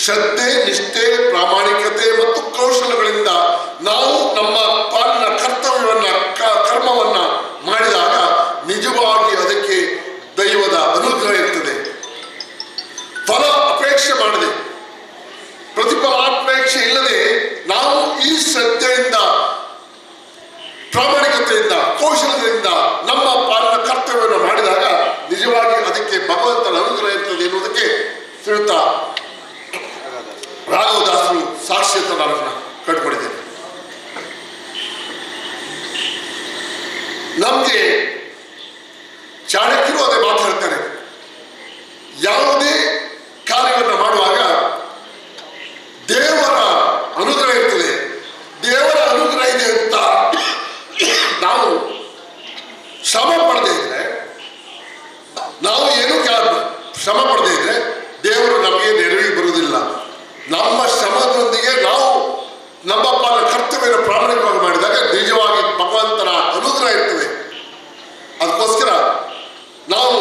ಶ್ರದ್ಧೆ, ನಿಷ್ಠೆ, ಪ್ರಾಮಾಣಿಕತೆ ಮತ್ತು ಕೌಶಲ್ಯಗಳಿಂದ ನಾವು ನಮ್ಮ ಪಾಲಿನ ಕರ್ತವ್ಯವನ್ನ, ಕರ್ಮವನ್ನ ಮಾಡಿದಾಗ ನಿಜವಾಗಿ ಅದಕ್ಕೆ ದೈವದ ಅನುಗ್ರಹ ಇರ್ತದೆ. ಫಲ ಅಪೇಕ್ಷೆ ಮಾಡದೆ, ಪ್ರತಿಫಲಾಪೇಕ್ಷೆ ಇಲ್ಲದೆ ನಾವು ಈ ಶ್ರದ್ಧೆಯಿಂದ, ಪ್ರಾಮಾಣಿಕತೆಯಿಂದ, ಕೌಶಲ್ಯದಿಂದ ನಮ್ಮ ಪಾಲಿನ ಕರ್ತವ್ಯವನ್ನು ಮಾಡಿದಾಗ ನಿಜವಾಗಿ ಅದಕ್ಕೆ ಭಗವಂತನ ಅನುಗ್ರಹ ಇರ್ತದೆ ಎನ್ನುವುದಕ್ಕೆ ಶ್ರೀಯುತ ರಾಘವದಾಸರು ಸಾಕ್ಷಿ ಅಂತ ನಾನು ಕಂಡುಕೊಂಡಿದ್ದೇನೆ. ನಮಗೆ ಚಾಣಕ್ಯರು ಅದೇ ಮಾತಾಡ್ತಾರೆ. ಯಾವುದೇ ಕಾರ್ಯವನ್ನು ಮಾಡುವಾಗ ದೇವರ ಅನುಗ್ರಹ ಇರ್ತದೆ. ದೇವರ ಅನುಗ್ರಹ ಇದೆ ಅಂತ ನಾವು ಶ್ರಮ ಪಡದೇ ಇದ್ರೆ, ನಾವು ಏನು ಶ್ರಮ ಪಡದೇ ಇದ್ರೆ ದೇವರು ನಮಗೆ ನೆರವಿಗೆ ಬರುವುದಿಲ್ಲ. ನಮ್ಮ ಶ್ರಮದೊಂದಿಗೆ ನಾವು ನಮ್ಮ ಪಾಲ ಕರ್ತವ್ಯವನ್ನು ಪ್ರಾಮಾಣಿಕವಾಗಿ ಮಾಡಿದಾಗ ನಿಜವಾಗಿ ಭಗವಂತನ ಅನುಗ್ರಹ ಇರ್ತದೆ. ಅದಕ್ಕೋಸ್ಕರ ನಾವು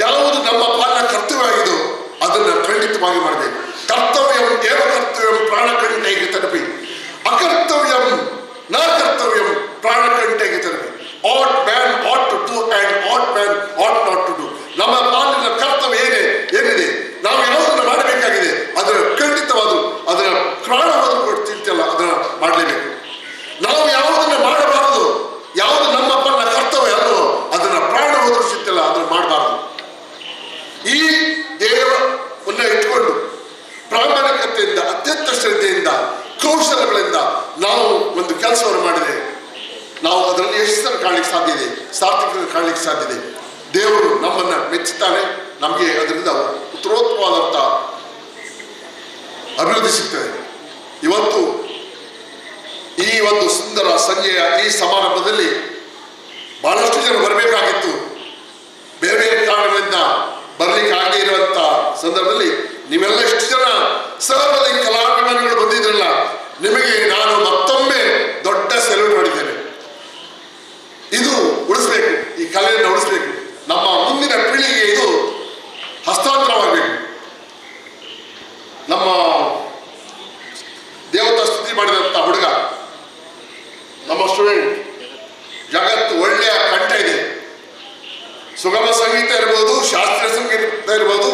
ಯಾವುದು ನಮ್ಮ ಪಾಲಿನ ಕರ್ತವ್ಯ ಆಗಿದೋ ಅದನ್ನು ಖಂಡಿತವಾಗಿ ಮಾಡಬೇಕು. ಕರ್ತವ್ಯಂ ಏವ ಕರ್ತವ್ಯಂ ಪ್ರಾಣಕಂಠೈಗೆ ತಲುಪಿ, ಅಕರ್ತವ್ಯಂ ನ ಕರ್ತವ್ಯಂ ಪ್ರಾಣಕಂಠೈಗೆ ತಲುಪಿ. Ought man ought to do and ought man ought not to do. ನಮ್ಮ ಪಾಲಿನ ಕರ್ತವ್ಯ ಏನಿದೆ, ನಾವು ಯಾವುದನ್ನು ಮಾಡಬೇಕಾಗಿದೆ ಅದರ ಖಂಡಿತವಾದ ಅದರ ಪ್ರಾಣವಾದರೂ ಕೊಟ್ಟು ತಿಂತಲ್ಲ, ಅದನ್ನು ಮಾಡಲೇಬೇಕು. ನಾವು ಯಾವುದನ್ನು ಮಾಡಬಾರದು, ಯಾವುದು ನಮ್ಮ ಪಾಲಿನ ಕರ್ತವ್ಯ ಅಲ್ಲೋ ಅದನ್ನು ಪ್ರಾಣ ಹೋದರೂ ಸಿಗ್ತಿಲ್ಲ, ಅದನ್ನು ಮಾಡಬಾರದು. ಈ ದೇವರನ್ನ ಇಟ್ಕೊಂಡು ಪ್ರಾಮಾಣಿಕತೆಯಿಂದ, ಅತ್ಯಂತ ಶ್ರದ್ಧೆಯಿಂದ, ಕೌಶಲ್ಯಗಳಿಂದ ನಾವು ಒಂದು ಕೆಲಸವನ್ನು ಮಾಡಿದರೆ ನಾವು ಅದರಲ್ಲಿ ಯಶಸ್ಸನ್ನು ಕಾಣಲಿಕ್ಕೆ ಸಾಧ್ಯ ಇದೆ, ಸಾರ್ಥಕತೆ ಕಾಣಲಿಕ್ಕೆ ಸಾಧ್ಯ ಇದೆ. ದೇವರು ನಮ್ಮನ್ನು ಮೆಚ್ಚುತ್ತಾನೆ. ನಮಗೆ ಅದರಿಂದ ಉತ್ತರೋತ್ತರವಾದಂಥ ಅಭಿವೃದ್ಧಿ ಸಿಗ್ತದೆ. ಇವತ್ತು ಈ ಒಂದು ಸುಂದರ ಸಂಜೆಯ ಈ ಸಮಾರಂಭದಲ್ಲಿ ಬಹಳಷ್ಟು ಜನ ಬರಬೇಕಾಗಿತ್ತು. ಬೇರೆ ಬೇರೆ ಕಾರಣಗಳಿಂದ ಬರಲಿಕ್ಕೆ ಆಗದೇ ಇರುವಂಥ ಸಂದರ್ಭದಲ್ಲಿ ನೀವೆಲ್ಲ ಎಷ್ಟು ಜನ ಸರ್ವದಿ ಕಲಾಭಿಮಾನಿಗಳು ಬಂದಿದ್ರಲ್ಲ, ನಿಮಗೆ ನಾನು ಮತ್ತೊಮ್ಮೆ ದೊಡ್ಡ ಸೆಲ್ಯೂಟ್ ಮಾಡಿದ್ದೇನೆ. ಇದು ಉಳಿಸ್ಬೇಕು, ಈ ಕಲೆಯನ್ನು ಉಳಿಸ್ಬೇಕು. ನಮ್ಮ ಮುಂದಿನ ಪೀಳಿಗೆಗೆ ಇದು ಹಸ್ತಾಂತರವಾಗಬೇಕು. ನಮ್ಮ ದೇವತಾ ಸ್ತುತಿ ಮಾಡಿದಂಥ ಹುಡುಗ, ನಮ್ಮ ಸ್ಟೂಡೆಂಟ್, ಜಗತ್ತು ಒಳ್ಳೆಯ ಕಂಠ ಇದೆ. ಸುಗಮ ಸಂಗೀತ ಇರ್ಬೋದು, ಶಾಸ್ತ್ರೀಯ ಸಂಗೀತ ಇರ್ಬೋದು,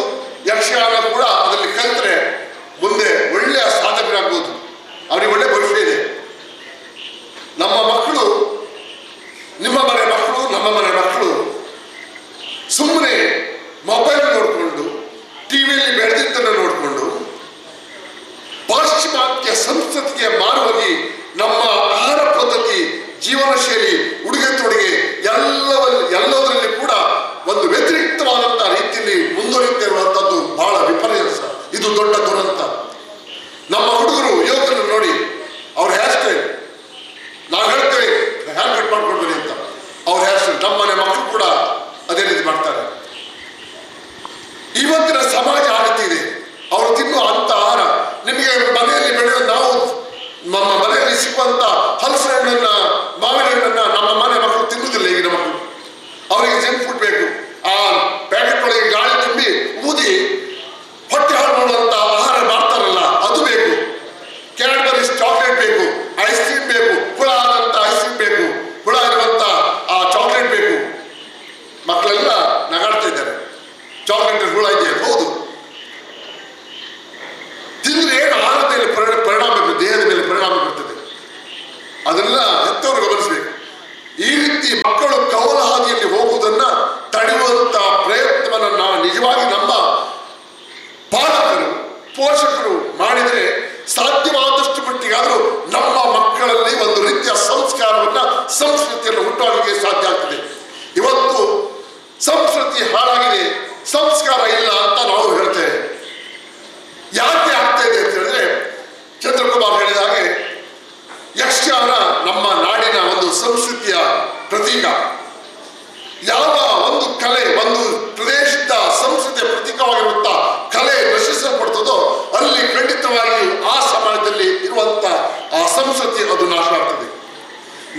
ಯಕ್ಷಗಾನ ಕೂಡ ಅದರಲ್ಲಿ ಕಲಿತರೆ ಮುಂದೆ ಒಳ್ಳೆಯ ಸಾಧಕರಾಗ್ಬೋದು. ಅವರಿಗೆ ಒಳ್ಳೆ ಭವಿಷ್ಯ ಇದೆ. ನಮ್ಮ ಮಕ್ಕಳು, ನಿಮ್ಮ ಮನೆ ಮಕ್ಕಳು, ನಮ್ಮ ಮನೆ ಮಕ್ಕಳು ಸುಮ್ಮನೆ ಮೊಬೈಲ್ ನೋಡಿಕೊಂಡು, ಟಿವಿಯಲ್ಲಿ ಬೆಳೆದಿದ್ದನ್ನು ನೋಡಿಕೊಂಡು, ಪಾಶ್ಚಿಮಾತ್ಯ ಸಂಸ್ಕೃತಿಗೆ ಮಾರುವಾಗಿ ನಮ್ಮ ಆಹಾರ ಪದ್ಧತಿ, ಜೀವನ ಶೈಲಿ, ಉಡುಗೆ ತೊಡುಗೆ ಎಲ್ಲದರಲ್ಲಿ ಕೂಡ ಒಂದು ವ್ಯತಿರಿಕ್ತವಾದಂಥ ರೀತಿಯಲ್ಲಿ ಮುಂದುವರಿತಿರುವಂಥದ್ದು ಬಹಳ ವಿಪರ್ಯಾಸ. ಇದು ದೊಡ್ಡ ದುರಂತ. ನಮ್ಮ ಹುಡುಗರು ಯುವಕರನ್ನು ನೋಡಿ ಅವ್ರ ಹೇರ್ ಸ್ಟೈಲ್, ನಾವು ಹೇಳ್ತೇವೆ ಹೇರ್ ಕಟ್ ಮಾಡ್ಕೊಳ್ಬೇಡಿ ಅಂತ, ಅವ್ರ ಹೇರ್ ಸ್ಟೈಲ್ ನಮ್ಮನೆ ಮಕ್ಕಳು ಕೂಡ ಅದೇ ರೀತಿ ಮಾಡ್ತಾರೆ. ಇವತ್ತಿನ ಸಮಾಜ ಆ ರೀತಿ ಇದೆ. ಅವರು ತಿನ್ನುವ ಅಂತ ಆಹಾರ, ನಿಮಗೆ ಮನೆಯಲ್ಲಿ ಬೆಳೆಯುವ, ನಾವು ನಮ್ಮ ಮನೆಯಲ್ಲಿ ಸಿಗುವಂತ ಹಲಸಿನ ಹಣ್ಣನ್ನ, ಮಾವಿನ ಹಣ್ಣನ್ನ ನಮ್ಮ ಮನೆ ಮಕ್ಕಳು ತಿನ್ನುವುದಿಲ್ಲ. ಈಗಿನ ಮಕ್ಕಳು ರೀತಿ ಮಕ್ಕಳು ಕವಲ ಹಾದಿಯಲ್ಲಿ ಹೋಗುವುದನ್ನ ತಡೆಯುವಂತ ಪ್ರಯತ್ನವನ್ನು ನಾವು ನಿಜವಾಗಿ ನಮ್ಮ ಪಾಲಕರು ಪೋಷಕರು ಮಾಡಿದರೆ ಸಾಧ್ಯವಾದಷ್ಟು ಮಟ್ಟಿಗಾದರೂ ನಮ್ಮ ಮಕ್ಕಳಲ್ಲಿ ಒಂದು ರೀತಿಯ ಸಂಸ್ಕಾರವನ್ನ ಸಂಸ್ಕೃತಿಯನ್ನು ಹುಟ್ಟುಹಾಕಲಿಕ್ಕೆ ಸಾಧ್ಯ ಆಗ್ತದೆ. ಇವತ್ತು ಸಂಸ್ಕೃತಿ ಹಾಳಾಗಿದೆ, ಸಂಸ್ಕಾರ ಇಲ್ಲ ಅಂತ ನಾವು ಹೇಳ್ತೇವೆ. ಯಾಕೆ ಆಗ್ತಾ ಇದೆ ಅಂತ ಹೇಳಿದ್ರೆ, ಚಂದ್ರಕುಮಾರ್ ಹೇಳಿದ ಹಾಗೆ ಯಕ್ಷಗಾನ ನಮ್ಮ ನಾಡಿನ ಒಂದು ಸಂಸ್ಕೃತಿಯ ಪ್ರತೀಕ. ಯಾವ ಒಂದು ಕಲೆ ಒಂದು ಪ್ರದೇಶದ ಸಂಸ್ಕೃತಿಯ ಪ್ರತೀಕವಾಗಿರುವಂತಹ ಕಲೆ ನಶಿಸಲ್ಪಡ್ತದೋ ಅಲ್ಲಿ ಖಂಡಿತವಾಗಿ ಆ ಸಮಾಜದಲ್ಲಿ ಇರುವಂತ ಆ ಸಂಸ್ಕೃತಿ ಅದು ನಾಶ ಆಗ್ತದೆ.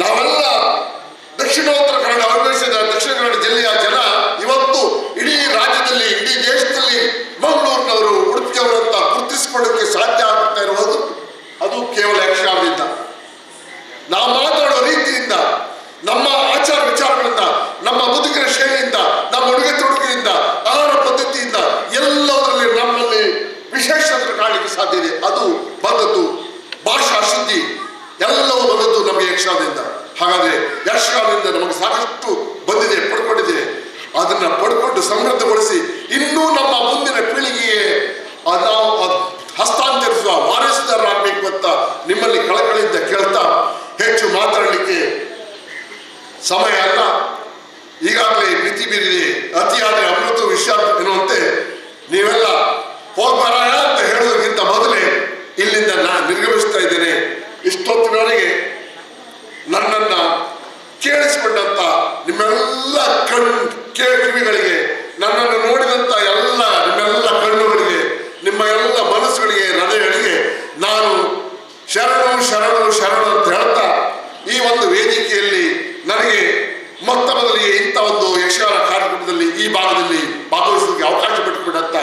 ನಾವೆಲ್ಲ ದಕ್ಷಿಣೋತ್ತರ ಕನ್ನಡ ಅನ್ವೇಷಿಸಿದ ದಕ್ಷಿಣ ಕನ್ನಡ ಜಿಲ್ಲೆಯ ಜನ ಇವತ್ತು ಇಡೀ ರಾಜ್ಯದಲ್ಲಿ ಇಡೀ ದೇಶದಲ್ಲಿ ಮಂಗಳೂರಿನವರು ಉಡುಪಿಯವರಂತ ಗುರುತಿಸಿಕೊಳ್ಳೋಕೆ ಸಾಧ್ಯ ಆಗ್ತಾ ಇರುವುದು ಅದು ಕೇವಲ ಯಕ್ಷಗಾನದಿಂದ. ನಾವು ಮಾತಾಡೋ ರೀತಿಯಿಂದ, ನಮ್ಮ ಆಚಾರ ವಿಚಾರಗಳಿಂದ, ನಮ್ಮ ಬದುಕಿನ ಶೈಲಿಯಿಂದ, ನಮ್ಮ ಉಡುಗೆ ತೊಡುಗೆಯಿಂದ, ಆಹಾರ ಪದ್ಧತಿಯಿಂದ ಎಲ್ಲದರಲ್ಲಿ ನಮ್ಮಲ್ಲಿ ವಿಶೇಷತೆ ಕಾಣಲಿಕ್ಕೆ ಸಾಧ್ಯ ಇದೆ. ಅದು ಬಂದದ್ದು ಭಾಷಾ ಶುದ್ಧಿ ಎಲ್ಲವೂ ಬಂದದ್ದು ನಮಗೆ ಯಕ್ಷಗಾನದಿಂದ. ಹಾಗಾದ್ರೆ ಯಕ್ಷಗಾನದಿಂದ ನಮಗೆ ಸಾಕಷ್ಟು ಬಂದಿದೆ, ಪಡ್ಕೊಂಡಿದೆ. ಅದನ್ನ ಪಡ್ಕೊಂಡು ಸಮೃದ್ಧಗೊಳಿಸಿ ಇನ್ನೂ ನಮ್ಮ ಮುಂದಿನ ಪೀಳಿಗೆಗೆ ನಾವು ಹಸ್ತಾಂತರಿಸುವ ವಾರಸುದಾರರಾಗಬೇಕು ಅಂತ ನಿಮ್ಮಲ್ಲಿ ಕಳಕಳಿಯಿಂದ ಕೇಳ್ತಾ ಹೆಚ್ಚು ಮಾತಾಡಲಿಕ್ಕೆ ಸಮಯ ಅಲ್ಲ. ಈಗಾಗಲೇ ಮಿತಿ ಮೀರಿದೆ, ಅತಿಯಾದರೆ ಅಮೃತ ವಿಷ ಎನ್ನುವಂತೆ ನೀವೆಲ್ಲ ಹೋಗ್ಬಾರಾಯ ಅಂತ ಹೇಳೋದಕ್ಕಿಂತ ಮೊದಲೇ ಇಲ್ಲಿಂದ ನಾನು ನಿರ್ಗಮಿಸ್ತಾ ಇದ್ದೇನೆ. ಇಷ್ಟೊತ್ತಿನವರೆಗೆ ನನ್ನನ್ನ ಕೇಳಿಸಿಕೊಂಡಂತ ನಿಮ್ಮೆಲ್ಲ ಕಿವಿಗಳಿಗೆ, ನನ್ನನ್ನು ನೋಡಿದಂತ ಎಲ್ಲ ನಿಮ್ಮೆಲ್ಲ ಕಣ್ಣುಗಳಿಗೆ, ನಿಮ್ಮ ಎಲ್ಲ ಮನಸ್ಸುಗಳಿಗೆ, ಹೃದಯಗಳಿಗೆ ನಾನು ಶರಣು ಶರಣು ಶರಣು ಅಂತ ಹೇಳ್ತಾ ಈ ಒಂದು ವೇದಿಕೆಯಲ್ಲಿ ನನಗೆ ಮೊತ್ತ ಮೊದಲಿಗೆ ಇಂಥ ಒಂದು ಯಕ್ಷಗಾನ ಕಾರ್ಯಕ್ರಮದಲ್ಲಿ ಈ ಭಾಗದಲ್ಲಿ ಭಾಗವಹಿಸಲಿಕ್ಕೆ ಅವಕಾಶ ಬಿಟ್ಟುಕೊಂಡಂತ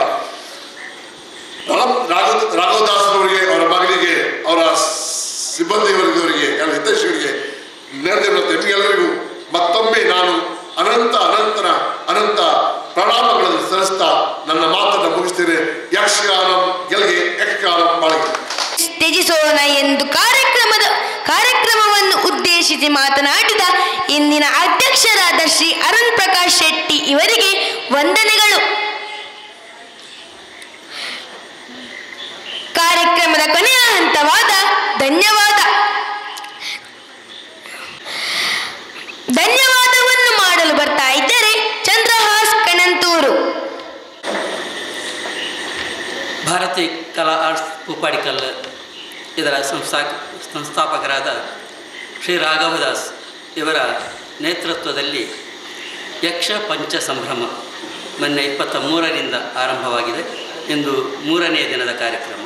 ರಾಘವದಾಸರವರಿಗೆ, ಅವರ ಮಗಳಿಗೆ, ಅವರ ಸಿಬ್ಬಂದಿಯವರಿಗೆ, ಎಲ್ಲ ಹಿತೈಷಿಗಳಿಗೆ ನೆರೆದಿರುವಂತೆ ನಿಮಗೆಲ್ಲರಿಗೂ ಮತ್ತೊಮ್ಮೆ ನಾನು ಅನಂತ ಪ್ರಣಾಮಗಳನ್ನು ಸಲ್ಲಿಸ್ತಾ ನನ್ನ ಮಾತನ್ನು ಮುಗಿಸ್ತೇನೆ. ಯಕ್ಷಗಾನ ಗೆಲ್ಗೆ, ಯಕ್ಷಗಾನ ಬಾಳಿಗೆ. ತ್ಯಜಿಸೋಣ ಎಂದು ಕಾರ್ಯಕ್ರಮವನ್ನು ಉದ್ದೇಶಿಸಿ ಮಾತನಾಡಿದ ಇಂದಿನ ಅಧ್ಯಕ್ಷರಾದ ಶ್ರೀ ಅರುಣ್ ಪ್ರಕಾಶ್ ಶೆಟ್ಟಿ ಇವರಿಗೆ ವಂದನೆಗಳು. ಕಾರ್ಯಕ್ರಮದ ಕೊನೆಯ ಹಂತವಾದ ಧನ್ಯವಾದವನ್ನು ಮಾಡಲು ಬರ್ತಾ ಇದ್ದಾರೆ ಚಂದ್ರಹಾಸ್ ಕಣಂತೂರು. ಭಾರತಿ ಕಲಾ ಆರ್ಟ್ಸ್ ಪೂಪಾಡಿಕಲ್ ಇದರ ಸಂಸ್ಥಾಪಕರಾದ ಶ್ರೀ ರಾಘವದಾಸ್ ಇವರ ನೇತೃತ್ವದಲ್ಲಿ ಯಕ್ಷ ಪಂಚ ಸಂಭ್ರಮ ಮೊನ್ನೆ 23ರಿಂದ ಆರಂಭವಾಗಿದೆ. ಇಂದು 3ನೇ ದಿನದ ಕಾರ್ಯಕ್ರಮ.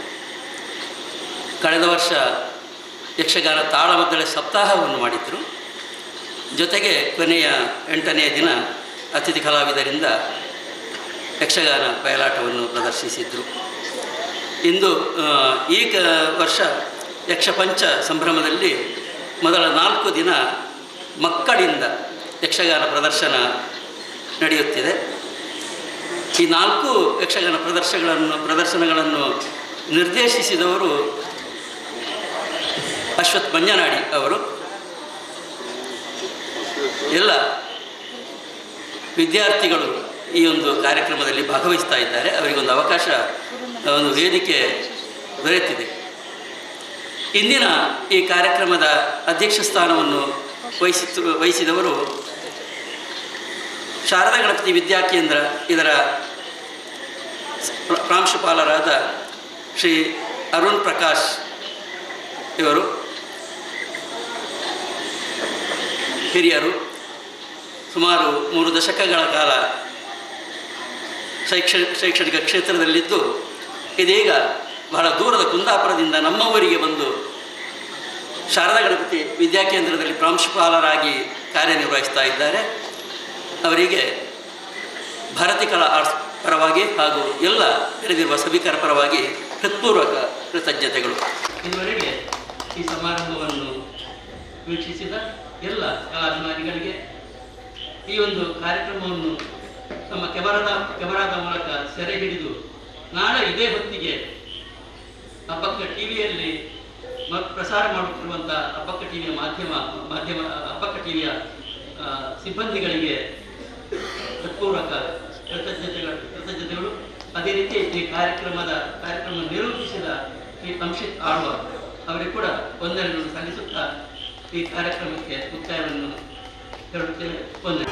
ಕಳೆದ ವರ್ಷ ಯಕ್ಷಗಾನ ತಾಳಮದ್ದಳೆ ಸಪ್ತಾಹವನ್ನು ಮಾಡಿದರು. ಜೊತೆಗೆ ಕೊನೆಯ 8ನೇ ದಿನ ಅತಿಥಿ ಕಲಾವಿದರಿಂದ ಯಕ್ಷಗಾನ ಬಯಲಾಟವನ್ನು ಪ್ರದರ್ಶಿಸಿದರು. ಇಂದು ಈ ವರ್ಷ ಯಕ್ಷಪಂಚ ಸಂಭ್ರಮದಲ್ಲಿ ಮೊದಲ 4 ದಿನ ಮಕ್ಕಳಿಂದ ಯಕ್ಷಗಾನ ನಡೆಯುತ್ತಿದೆ. ಈ 4 ಯಕ್ಷಗಾನ ಪ್ರದರ್ಶನಗಳನ್ನು ನಿರ್ದೇಶಿಸಿದವರು ಅಶ್ವಥ್ ಮಂಜನಾಡಿ ಅವರು. ಎಲ್ಲ ವಿದ್ಯಾರ್ಥಿಗಳು ಈ ಒಂದು ಕಾರ್ಯಕ್ರಮದಲ್ಲಿ ಭಾಗವಹಿಸ್ತಾ ಇದ್ದಾರೆ. ಅವರಿಗೊಂದು ಅವಕಾಶ, ಒಂದು ವೇದಿಕೆ ದೊರೆತಿದೆ. ಇಂದಿನ ಈ ಕಾರ್ಯಕ್ರಮದ ಅಧ್ಯಕ್ಷ ಸ್ಥಾನವನ್ನು ವಹಿಸಿದವರು ಶಾರದಾ ಗಣಪತಿ ವಿದ್ಯಾಕೇಂದ್ರ ಇದರ ಪ್ರಾಂಶುಪಾಲರಾದ ಶ್ರೀ ಅರುಣ್ ಪ್ರಕಾಶ್ ಇವರು. ಹಿರಿಯರು, ಸುಮಾರು 3 ದಶಕಗಳ ಕಾಲ ಶೈಕ್ಷಣಿಕ ಕ್ಷೇತ್ರದಲ್ಲಿದ್ದು ಇದೀಗ ಬಹಳ ದೂರದ ಕುಂದಾಪುರದಿಂದ ನಮ್ಮ ಊರಿಗೆ ಬಂದು ಶಾರದಾ ಗಣಪತಿ ವಿದ್ಯಾಕೇಂದ್ರದಲ್ಲಿ ಪ್ರಾಂಶುಪಾಲರಾಗಿ ಕಾರ್ಯನಿರ್ವಹಿಸ್ತಾ ಇದ್ದಾರೆ. ಅವರಿಗೆ ಭಾರತಿ ಕಲಾ ಆರ್ಟ್ಸ್ ಪರವಾಗಿ ಹಾಗೂ ಎಲ್ಲ ನೆರೆದಿರುವ ಸಭಿಕರ ಪರವಾಗಿ ಹೃತ್ಪೂರ್ವಕ ಕೃತಜ್ಞತೆಗಳು. ಇದುವರೆಗೆ ಈ ಸಮಾರಂಭವನ್ನು ವೀಕ್ಷಿಸಿದ ಎಲ್ಲ ಕಲಾಭಿಮಾನಿಗಳಿಗೆ ಈ ಒಂದು ಕಾರ್ಯಕ್ರಮವನ್ನು ನಮ್ಮ ಕೆಮರಾದ ಮೂಲಕ ಸೆರೆ ಹಿಡಿದು ನಾಳೆ ಇದೇ ಹೊತ್ತಿಗೆ ಅಬ್ಬಕ್ಕ ಟಿವಿಯಲ್ಲಿ ಪ್ರಸಾರ ಮಾಡುತ್ತಿರುವಂಥ ಅಬ್ಬಕ್ಕ ಟಿವಿಯ ಅಬ್ಬಕ್ಕ ಟಿವಿಯ ಸಿಬ್ಬಂದಿಗಳಿಗೆ ಹೃತ್ಪೂರ್ವಕ ಕೃತಜ್ಞತೆಗಳು. ಅದೇ ರೀತಿ ಈ ಕಾರ್ಯಕ್ರಮ ನಿರೂಪಿಸಿದ ಈ ಅಂಶಿತ್ ಆಳ್ವ ಅವರಿಗೆ ಕೂಡ ವಂದನೆಗಳನ್ನು ಸಲ್ಲಿಸುತ್ತಾ ಈ ಕಾರ್ಯಕ್ರಮಕ್ಕೆ ಮುಕ್ತಾಯವನ್ನು ಹೇಳುತ್ತೇವೆ. ವಂದನೆ.